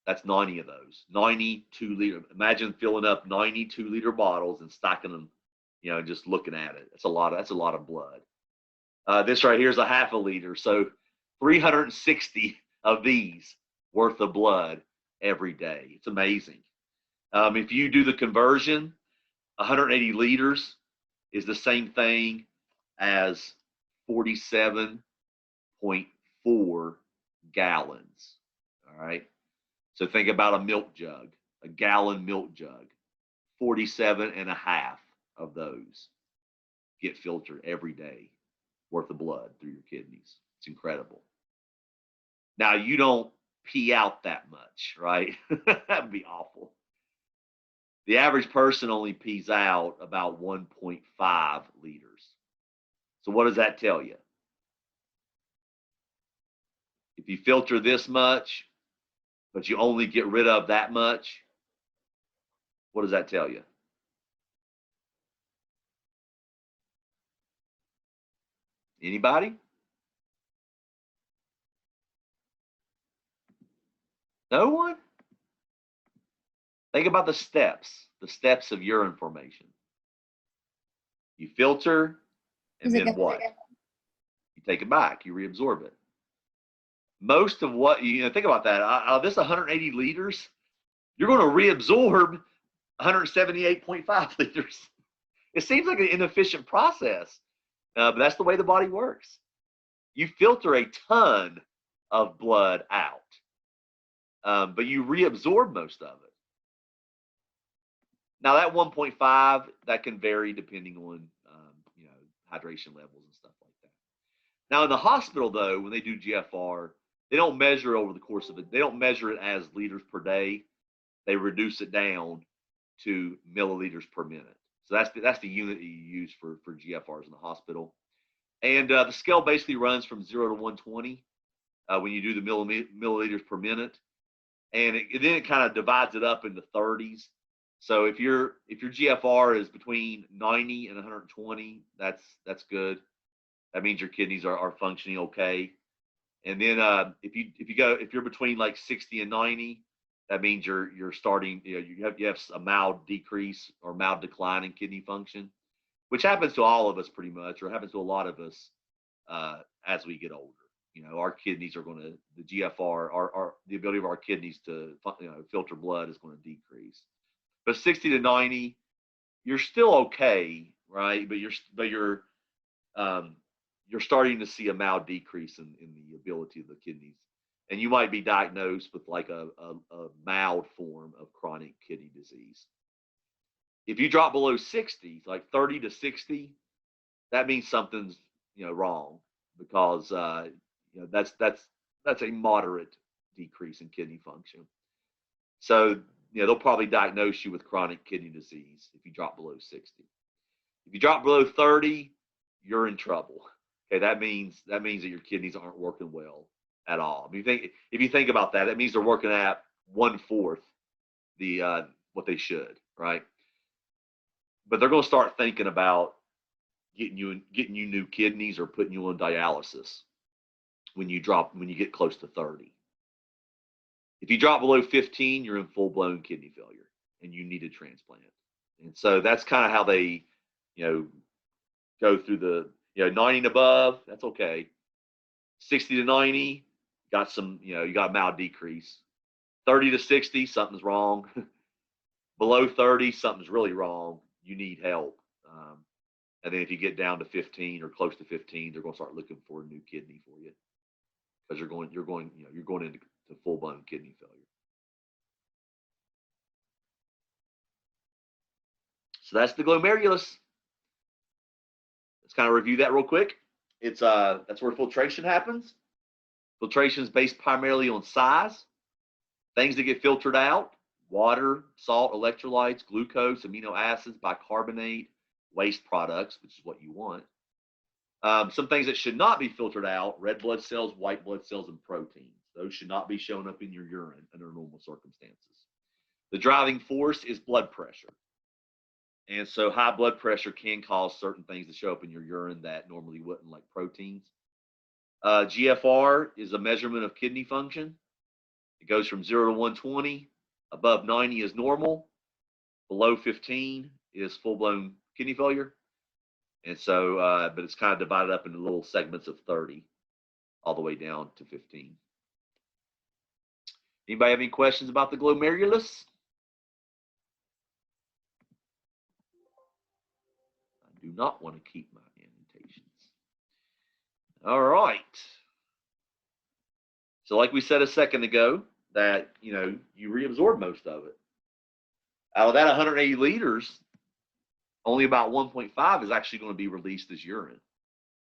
that's 90 of those. 92 liter. Imagine filling up 92-liter bottles and stacking them, just looking at it. That's a lot of blood. This right here is a half a liter. So 360 of these worth of blood every day. It's amazing. If you do the conversion, 180 liters is the same thing as 47.4 gallons. All right. So think about a milk jug, a gallon milk jug. 47 and a half of those get filtered every day worth of blood through your kidneys. It's incredible. Now, you don't pee out that much, right? That would be awful. The average person only pees out about 1.5 liters. So what does that tell you? If you filter this much, but you only get rid of that much, what does that tell you? Anybody? No one? Think about the steps of urine formation. You filter, and then what? You take it back, you reabsorb it. Most of what, think about that, out of this 180 liters, you're going to reabsorb 178.5 liters. It seems like an inefficient process, but that's the way the body works. You filter a ton of blood out, but you reabsorb most of it. Now that 1.5, that can vary depending on hydration levels and stuff like that. Now in the hospital though, when they do GFR, they don't measure over the course of it. They don't measure it as liters per day. They reduce it down to milliliters per minute. So that's the unit you use for GFRs in the hospital. And the scale basically runs from 0 to 120 when you do the milliliters per minute, and then it kind of divides it up into 30s. So if your GFR is between 90 and 120, that's good. That means your kidneys are functioning okay. And then if you're between like 60 and 90, that means you're starting, you have a mild decrease or mild decline in kidney function, which happens to all of us pretty much, or happens to a lot of us as we get older. Our kidneys are going to, the GFR, the ability of our kidneys to filter blood is going to decrease. But 60 to 90, you're still okay, right? But you're starting to see a mild decrease in the ability of the kidneys. And you might be diagnosed with like a mild form of chronic kidney disease. If you drop below 60, like 30 to 60, that means something's wrong, because that's a moderate decrease in kidney function. So they'll probably diagnose you with chronic kidney disease if you drop below 60. If you drop below 30, you're in trouble. Okay, that means that your kidneys aren't working well at all. I mean, if you think about that, that means they're working at 1/4 the what they should, right? But they're going to start thinking about getting you new kidneys or putting you on dialysis when you get close to 30. If you drop below 15, you're in full-blown kidney failure and you need a transplant. And so that's kind of how they, go through the, 90 and above, that's okay. 60 to 90, got some, you got a mild decrease. 30 to 60, something's wrong. Below 30, something's really wrong. You need help. And then if you get down to 15 or close to 15, they're going to start looking for a new kidney for you, because you're going into full-blown kidney failure. So that's the glomerulus. Let's kind of review that real quick. It's that's where filtration happens. Filtration is based primarily on size. Things that get filtered out: water, salt, electrolytes, glucose, amino acids, bicarbonate, waste products, which is what you want. Some things that should not be filtered out: red blood cells, white blood cells, and proteins. Those should not be showing up in your urine under normal circumstances. The driving force is blood pressure. And so high blood pressure can cause certain things to show up in your urine that normally wouldn't, like proteins. GFR is a measurement of kidney function. It goes from 0 to 120. Above 90 is normal. Below 15 is full-blown kidney failure. And so, but it's kind of divided up into little segments of 30 all the way down to 15. Anybody have any questions about the glomerulus? I do not want to keep my annotations. All right. So like we said a second ago, that, you reabsorb most of it. Out of that 180 liters, only about 1.5 is actually going to be released as urine.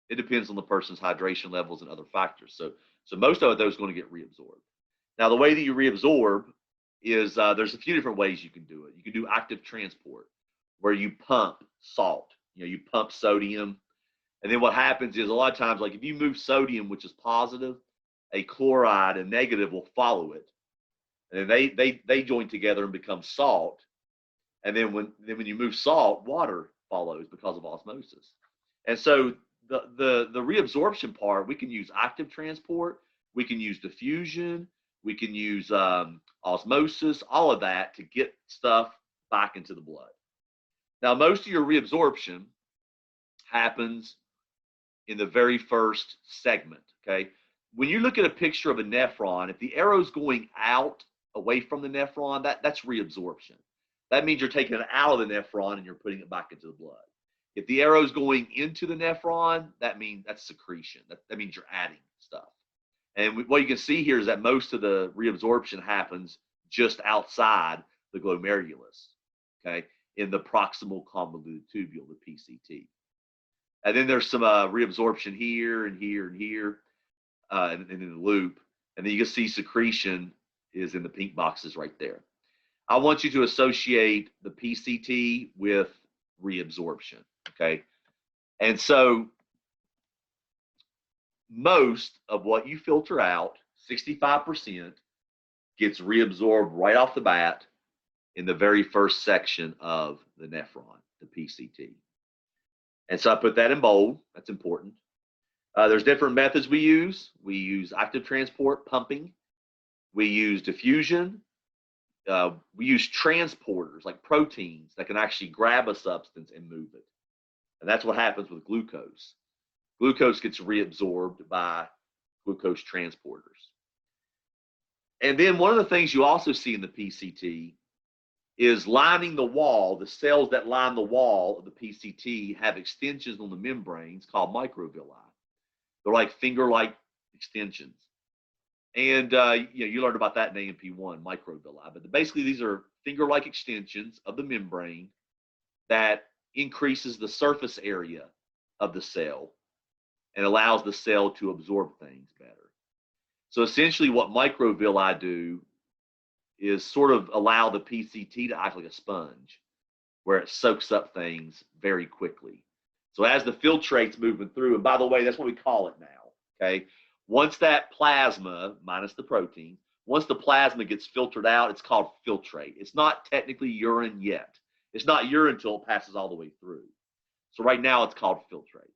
It depends on the person's hydration levels and other factors. So most of it, though, is going to get reabsorbed. Now, the way that you reabsorb is there's a few different ways you can do it. You can do active transport, where you pump salt. You pump sodium. And then what happens is, a lot of times, like if you move sodium, which is positive, a chloride, a negative, will follow it. And then they join together and become salt. And then when you move salt, water follows because of osmosis. And so the reabsorption part, we can use active transport, we can use diffusion, we can use osmosis, all of that to get stuff back into the blood. Now, most of your reabsorption happens in the very first segment, okay? When you look at a picture of a nephron, if the arrow's going out away from the nephron, that's reabsorption. That means you're taking it out of the nephron and you're putting it back into the blood. If the arrow's going into the nephron, that means that's secretion. That means you're adding stuff. And what you can see here is that most of the reabsorption happens just outside the glomerulus, okay, in the proximal convoluted tubule, the PCT. And then there's some reabsorption here and here and here, and in the loop. And then you can see secretion is in the pink boxes right there. I want you to associate the PCT with reabsorption, okay? And so most of what you filter out, 65%, gets reabsorbed right off the bat in the very first section of the nephron, the PCT. And so I put that in bold. That's important. There's different methods we use. We use active transport, pumping. We use diffusion. We use transporters like proteins that can actually grab a substance and move it. And that's what happens with glucose. Glucose gets reabsorbed by glucose transporters. And then one of the things you also see in the PCT is lining the wall. The cells that line the wall of the PCT have extensions on the membranes called microvilli. They're like finger-like extensions. And you learned about that in AMP1, microvilli. But basically, these are finger-like extensions of the membrane that increases the surface area of the cell and allows the cell to absorb things better. So essentially what microvilli do is sort of allow the PCT to act like a sponge, where it soaks up things very quickly. So as the filtrate's moving through, and by the way, that's what we call it now, okay? Once that plasma, minus the protein, once the plasma gets filtered out, it's called filtrate. It's not technically urine yet. It's not urine until it passes all the way through. So right now it's called filtrate.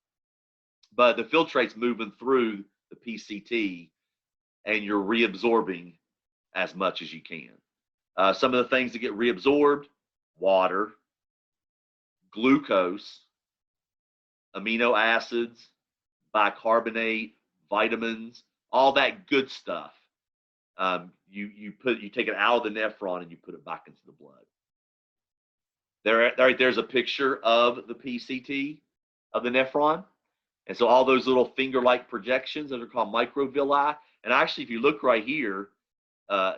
But the filtrate's moving through the PCT, and you're reabsorbing as much as you can. Some of the things that get reabsorbed: water, glucose, amino acids, bicarbonate, vitamins, all that good stuff. You take it out of the nephron and you put it back into the blood. There's a picture of the PCT of the nephron. And so all those little finger-like projections that are called microvilli. And actually, if you look right here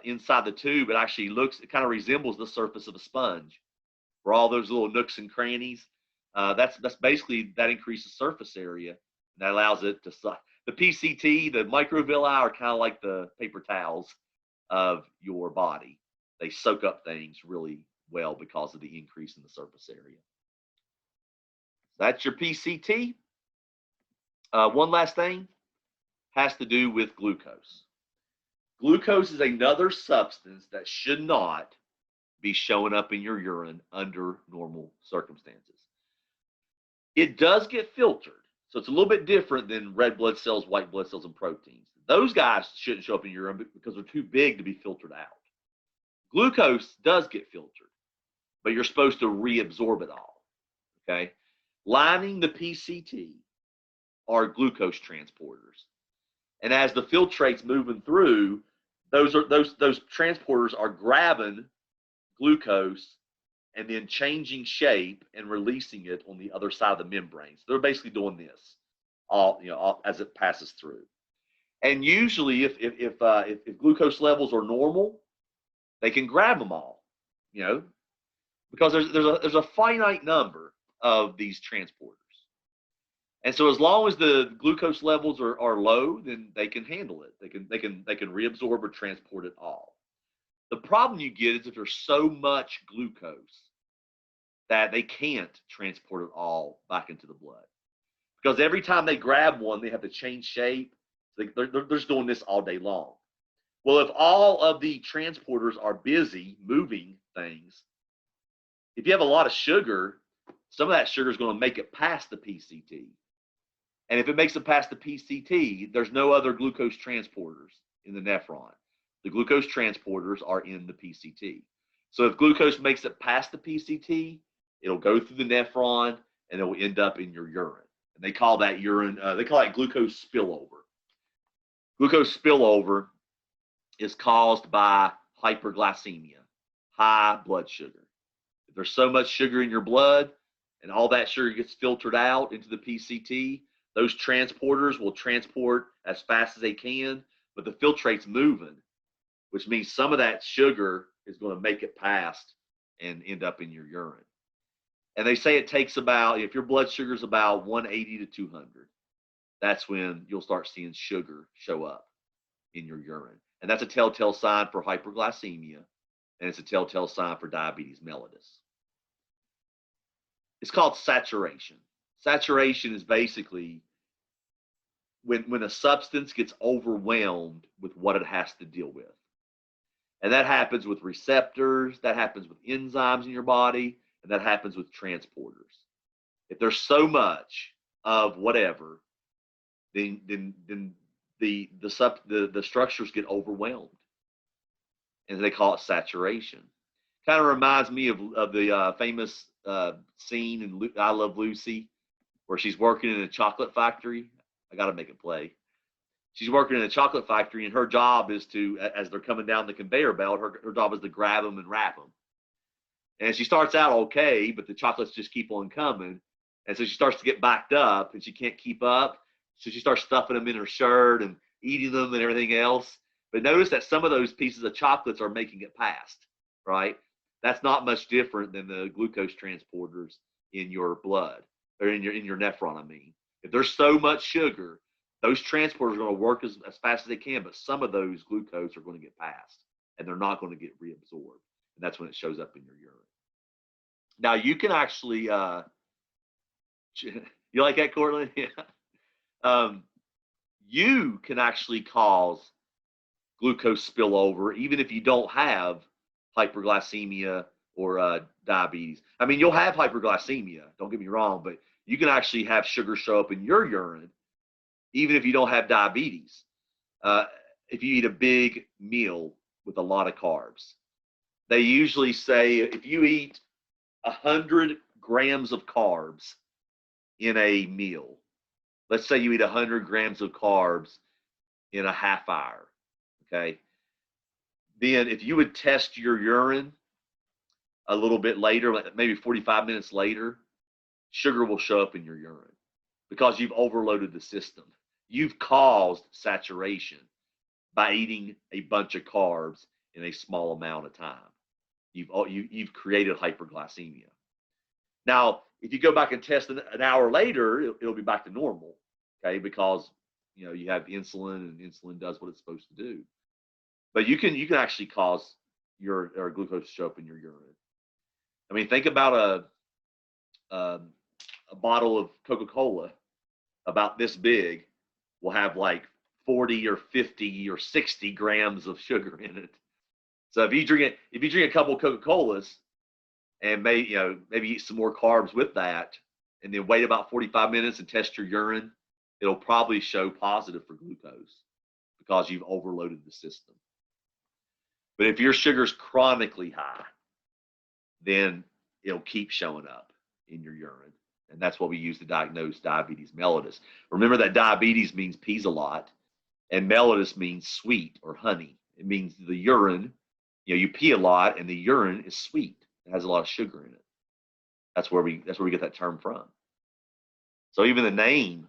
inside the tube, it kind of resembles the surface of a sponge, for all those little nooks and crannies. That's basically, that increases surface area, and that allows it to suck. The PCT, the microvilli, are kind of like the paper towels of your body. They soak up things really well because of the increase in the surface area. That's your PCT. One last thing has to do with glucose. Glucose is another substance that should not be showing up in your urine under normal circumstances. It does get filtered, so it's a little bit different than red blood cells, white blood cells, and proteins. Those guys shouldn't show up in urine because they're too big to be filtered out. Glucose does get filtered, but you're supposed to reabsorb it all, okay? Lining the PCT are glucose transporters. And as the filtrate's moving through, those transporters are grabbing glucose and then changing shape and releasing it on the other side of the membrane. So they're basically doing this all as it passes through. And usually, if glucose levels are normal, they can grab them all, because there's a finite number of these transporters. And so as long as the glucose levels are low, then they can handle it. They can reabsorb or transport it all. The problem you get is if there's so much glucose that they can't transport it all back into the blood. Because every time they grab one, they have to change shape. They're just doing this all day long. Well, if all of the transporters are busy moving things, if you have a lot of sugar, some of that sugar is going to make it past the PCT. And if it makes it past the PCT, there's no other glucose transporters in the nephron. The glucose transporters are in the PCT. So if glucose makes it past the PCT, it'll go through the nephron and it will end up in your urine. And they call that glucose spillover. Glucose spillover is caused by hyperglycemia, high blood sugar. If there's so much sugar in your blood and all that sugar gets filtered out into the PCT, those transporters will transport as fast as they can, but the filtrate's moving, which means some of that sugar is going to make it past and end up in your urine. And they say it takes about, if your blood sugar is about 180 to 200, that's when you'll start seeing sugar show up in your urine. And that's a telltale sign for hyperglycemia, and it's a telltale sign for diabetes mellitus. It's called saturation. Saturation is basically when a substance gets overwhelmed with what it has to deal with. And that happens with receptors, that happens with enzymes in your body, and that happens with transporters. If there's so much of whatever, then the structures get overwhelmed, and they call it saturation. Kind of reminds me of the famous scene in I Love Lucy, where she's working in a chocolate factory. I got to make it play. She's working in a chocolate factory, and her job is to, as they're coming down the conveyor belt, her job is to grab them and wrap them. And she starts out okay, but the chocolates just keep on coming. And so she starts to get backed up, and she can't keep up. So she starts stuffing them in her shirt and eating them and everything else. But notice that some of those pieces of chocolates are making it past, right? That's not much different than the glucose transporters in your blood, or in your nephron, I mean. If there's so much sugar, those transporters are going to work as fast as they can, but some of those glucose are going to get passed, and they're not going to get reabsorbed. And that's when it shows up in your urine. Now, you can actually, you like that, Cortland? Yeah. You can actually cause glucose spillover, even if you don't have hyperglycemia or diabetes. I mean, you'll have hyperglycemia, don't get me wrong, but you can actually have sugar show up in your urine, even if you don't have diabetes. If you eat a big meal with a lot of carbs, they usually say if you eat 100 grams of carbs in a meal, let's say you eat 100 grams of carbs in a half hour, okay? Then if you would test your urine a little bit later, maybe 45 minutes later, sugar will show up in your urine because you've overloaded the system. You've caused saturation by eating a bunch of carbs in a small amount of time. You've created hyperglycemia. Now, if you go back and test an hour later, it'll be back to normal, okay? Because you have insulin, and insulin does what it's supposed to do. But you can actually cause your glucose to show up in your urine. I mean, think about a bottle of Coca-Cola about this big will have like 40 or 50 or 60 grams of sugar in it. So if you drink a couple of Coca-Colas and maybe eat some more carbs with that, and then wait about 45 minutes and test your urine, it'll probably show positive for glucose because you've overloaded the system. But if your sugar's chronically high, then it'll keep showing up in your urine. And that's what we use to diagnose diabetes mellitus. Remember that diabetes means pees a lot, and mellitus means sweet or honey. It means the urine, you pee a lot, and the urine is sweet. It has a lot of sugar in it. That's where we get that term from. So even the name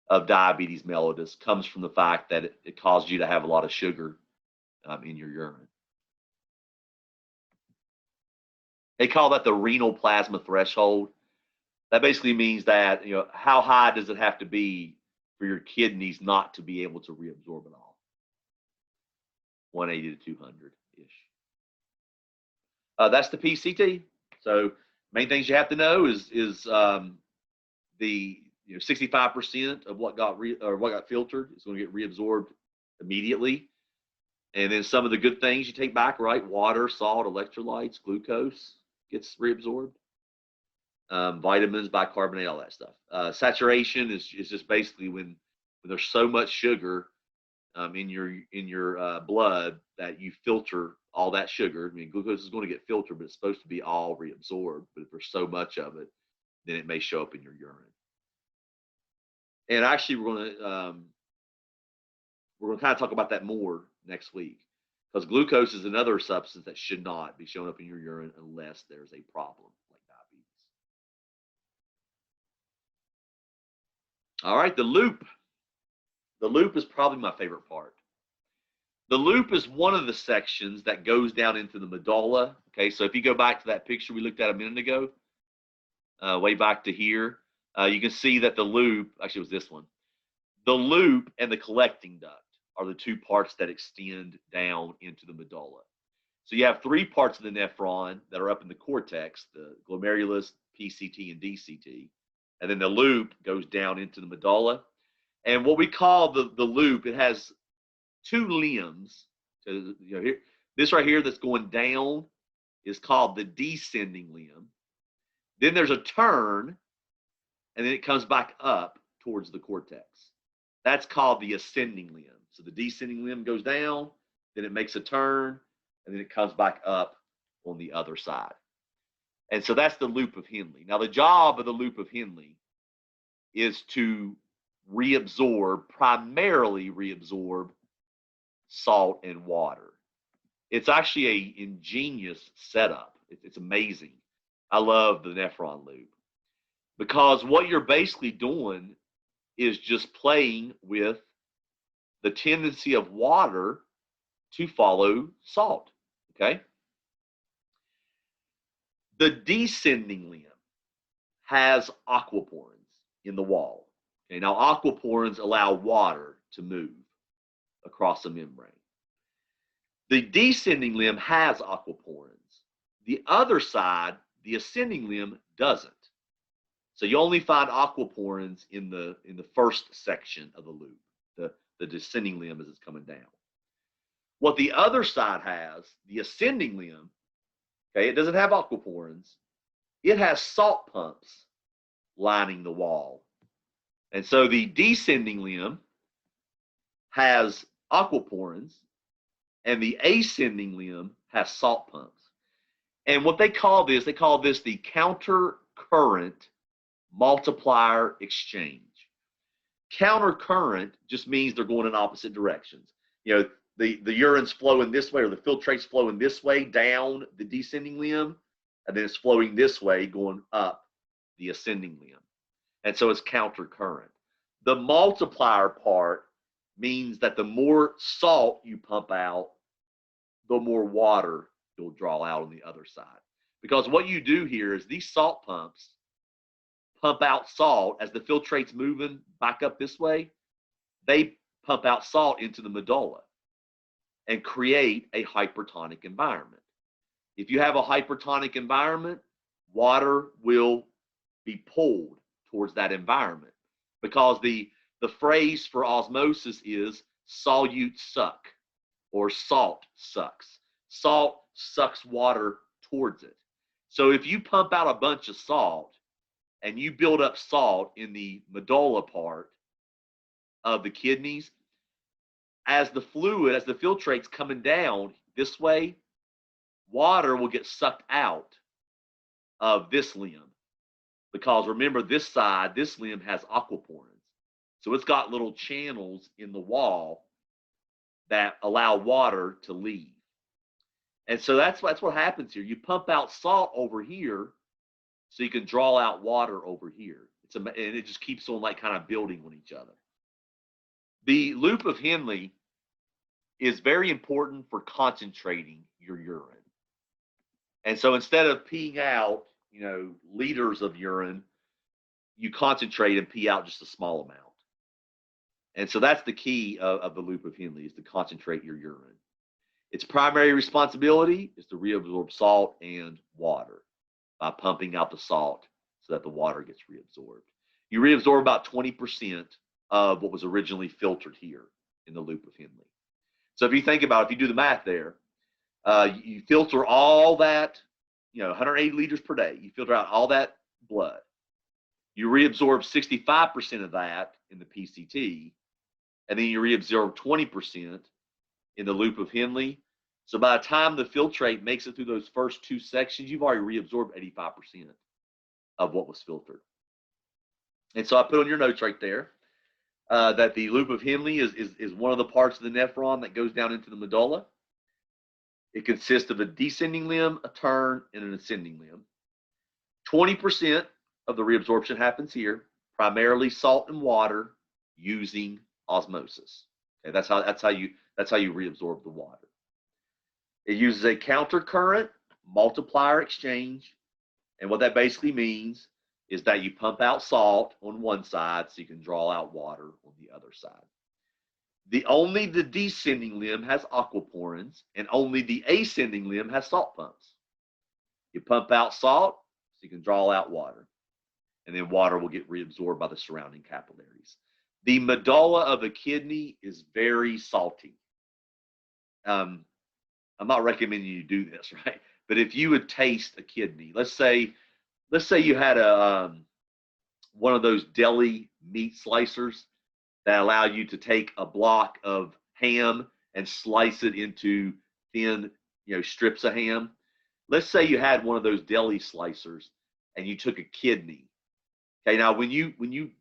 of diabetes mellitus comes from the fact that it caused you to have a lot of sugar in your urine. They call that the renal plasma threshold. That basically means that, how high does it have to be for your kidneys not to be able to reabsorb it all? 180 to 200-ish. That's the PCT. So main things you have to know is the 65% of what got filtered is going to get reabsorbed immediately. And then some of the good things you take back, right? Water, salt, electrolytes, glucose gets reabsorbed. Vitamins, bicarbonate, all that stuff. Saturation is just basically when there's so much sugar in your blood that you filter all that sugar. I mean, glucose is going to get filtered, but it's supposed to be all reabsorbed. But if there's so much of it, then it may show up in your urine. And actually, we're going to kind of talk about that more next week, because glucose is another substance that should not be showing up in your urine unless there's a problem like diabetes. All right, the loop. The loop is probably my favorite part. The loop is one of the sections that goes down into the medulla. Okay, so if you go back to that picture we looked at a minute ago, way back to here, you can see that the loop, actually it was this one, the loop and the collecting duct are the two parts that extend down into the medulla. So you have three parts of the nephron that are up in the cortex, the glomerulus, PCT, and DCT. And then the loop goes down into the medulla. And what we call the loop, it has two limbs. So, here, this right here that's going down is called the descending limb. Then there's a turn, and then it comes back up towards the cortex. That's called the ascending limb. So the descending limb goes down, then it makes a turn, and then it comes back up on the other side. And so that's the loop of Henle. Now, the job of the loop of Henle is to primarily reabsorb salt and water. It's actually an ingenious setup. It's amazing. I love the nephron loop, because what you're basically doing is just playing with the tendency of water to follow salt, okay? The descending limb has aquaporins in the wall, Okay, now aquaporins allow water to move across the membrane. The descending limb has aquaporins. The other side, the ascending limb, doesn't. So you only find aquaporins in the first section of the loop, the descending limb as it's coming down. What the other side has, the ascending limb, okay, it doesn't have aquaporins. It has salt pumps lining the wall. And so the descending limb has aquaporins, and the ascending limb has salt pumps. And what they call this the counter current multiplier exchange. Counter current just means they're going in opposite directions. You know, the urine's flowing this way, or the filtrate's flowing this way down the descending limb, and then it's flowing this way going up the ascending limb. And so it's counter current. The multiplier part means that the more salt you pump out, the more water you'll draw out on the other side. Because what you do here is these salt pumps pump out salt as the filtrate's moving back up this way. They pump out salt into the medulla and create a hypertonic environment. If you have a hypertonic environment, water will be pulled towards that environment, because the phrase for osmosis is solute suck, or salt sucks. Salt sucks water towards it. So if you pump out a bunch of salt and you build up salt in the medulla part of the kidneys, as the fluid, as the filtrate's coming down this way, water will get sucked out of this limb. Because remember, this side, this limb has aquaporins. So it's got little channels in the wall that allow water to leave. And so that's what happens here. You pump out salt over here so you can draw out water over here. And it just keeps on like kind of building on each other. The loop of Henle is very important for concentrating your urine. And so instead of peeing out, liters of urine, you concentrate and pee out just a small amount. And so that's the key of the loop of Henle, is to concentrate your urine. Its primary responsibility is to reabsorb salt and water by pumping out the salt so that the water gets reabsorbed. You reabsorb about 20% of what was originally filtered here in the loop of Henle. So if you think about it, if you do the math there, you filter all that, 180 liters per day. You filter out all that blood. You reabsorb 65% of that in the PCT, and then you reabsorb 20% in the loop of Henle. So by the time the filtrate makes it through those first two sections, you've already reabsorbed 85% of what was filtered. And so I put on your notes right there that the loop of Henle is one of the parts of the nephron that goes down into the medulla. It consists of a descending limb, a turn, and an ascending limb. 20% of the reabsorption happens here, primarily salt and water using osmosis. Okay, that's how you reabsorb the water. It uses a counter current multiplier exchange, and what that basically means is that you pump out salt on one side so you can draw out water on the other side. Only the descending limb has aquaporins, and only the ascending limb has salt pumps. You pump out salt so you can draw out water, and then water will get reabsorbed by the surrounding capillaries. The medulla of the kidney is very salty. I'm not recommending you do this, right? But if you would taste a kidney, let's say you had one of those deli meat slicers that allow you to take a block of ham and slice it into thin, strips of ham. Let's say you had one of those deli slicers and you took a kidney. Okay, now when you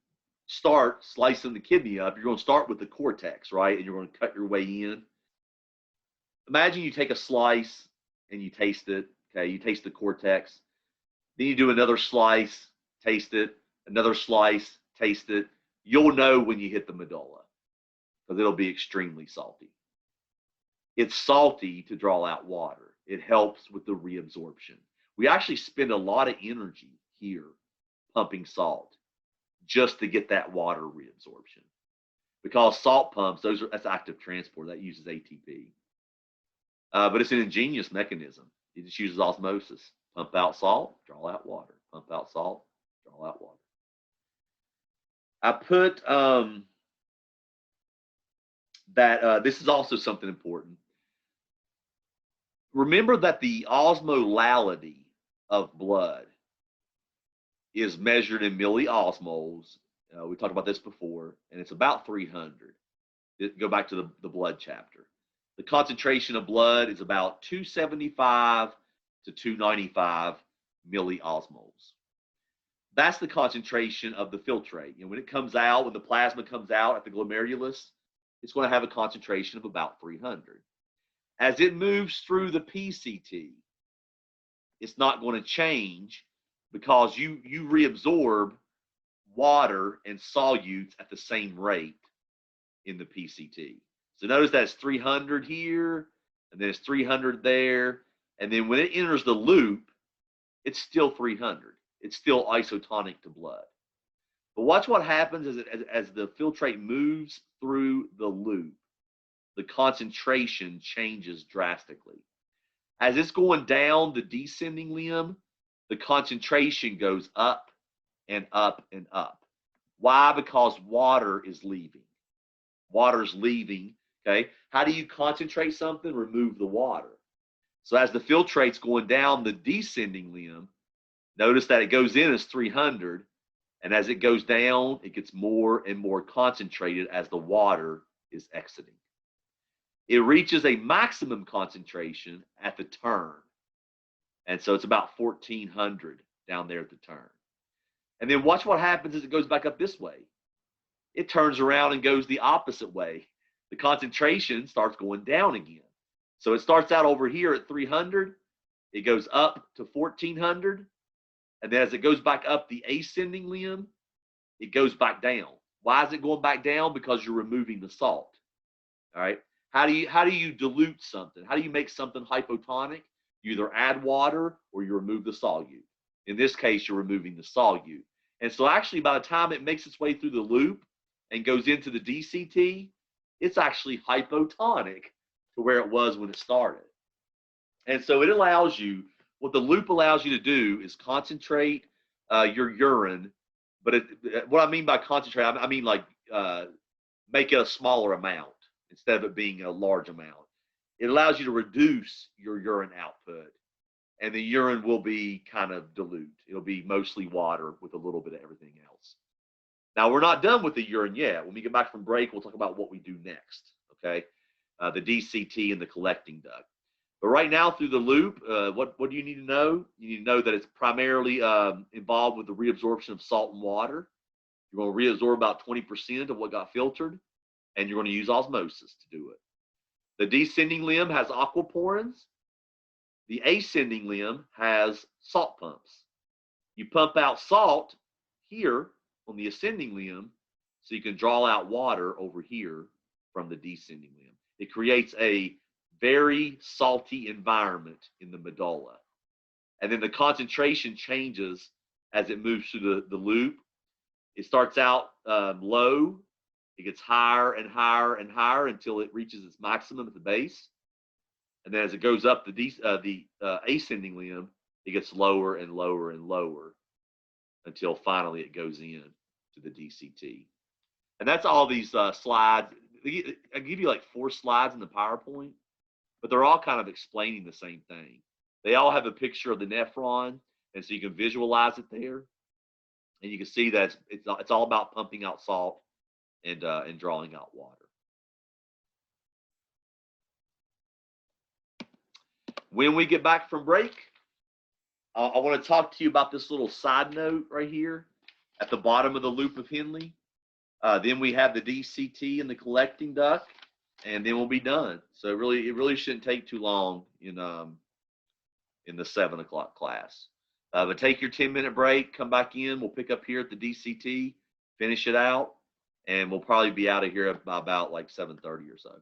start slicing the kidney up, you're going to start with the cortex, right? And you're going to cut your way in. Imagine you take a slice and you taste it. Okay, you taste the cortex. Then you do another slice, taste it. Another slice, taste it. You'll know when you hit the medulla, because it'll be extremely salty. It's salty to draw out water. It helps with the reabsorption. We actually spend a lot of energy here pumping salt. just to get that water reabsorption. Because salt pumps, that's active transport, that uses ATP. But it's an ingenious mechanism. It just uses osmosis. Pump out salt, draw out water. Pump out salt, draw out water. I put this is also something important. Remember that the osmolality of blood is measured in milliosmoles. We talked about this before, and it's about 300. Go back to the blood chapter. The concentration of blood is about 275 to 295 milliosmoles. That's the concentration of the filtrate. When it comes out, when the plasma comes out at the glomerulus, it's going to have a concentration of about 300. As it moves through the PCT, it's not going to change because you reabsorb water and solutes at the same rate in the PCT. So notice that's 300 here, and then it's 300 there, and then when it enters the loop, it's still 300. It's still isotonic to blood. But watch what happens as the filtrate moves through the loop. The concentration changes drastically. As it's going down the descending limb, the concentration goes up and up and up. Why? Because water is leaving. Water's leaving, okay? How do you concentrate something? Remove the water. So as the filtrate's going down the descending limb, notice that it goes in as 300, and as it goes down, it gets more and more concentrated as the water is exiting. It reaches a maximum concentration at the turn. And so it's about 1400 down there at the turn. And then watch what happens as it goes back up this way. It turns around and goes the opposite way. The concentration starts going down again. So it starts out over here at 300. It goes up to 1400. And then as it goes back up the ascending limb, it goes back down. Why is it going back down? Because you're removing the salt. All right. How do you dilute something? How do you make something hypotonic? You either add water or you remove the solute. In this case, you're removing the solute. And so actually by the time it makes its way through the loop and goes into the DCT, it's actually hypotonic to where it was when it started. And so it allows you, what the loop allows you to do is concentrate your urine. But what I mean by concentrate, I mean like make it a smaller amount instead of it being a large amount. It allows you to reduce your urine output, and the urine will be kind of dilute. It'll be mostly water with a little bit of everything else. Now, we're not done with the urine yet. When we get back from break, we'll talk about what we do next, okay? The DCT and the collecting duct. But right now, through the loop, what do you need to know? You need to know that it's primarily involved with the reabsorption of salt and water. You're going to reabsorb about 20% of what got filtered, and you're going to use osmosis to do it. The descending limb has aquaporins. The ascending limb has salt pumps. You pump out salt here on the ascending limb so you can draw out water over here from the descending limb. It creates a very salty environment in the medulla. And then the concentration changes as it moves through the loop. It starts out low. It gets higher and higher and higher until it reaches its maximum at the base. And then as it goes up the ascending limb, it gets lower and lower and lower until finally it goes in to the DCT. And that's all these slides. I give you like 4 slides in the PowerPoint, but they're all kind of explaining the same thing. They all have a picture of the nephron, and so you can visualize it there. And you can see that it's all about pumping out salt and drawing out water. When we get back from break, I want to talk to you about this little side note right here at the bottom of the loop of Henle. Then we have the DCT and the collecting duct, and then we'll be done. So it really shouldn't take too long in the 7 o'clock class. But take your 10-minute break, come back in. We'll pick up here at the DCT, finish it out, and we'll probably be out of here by about like 7:30 or so.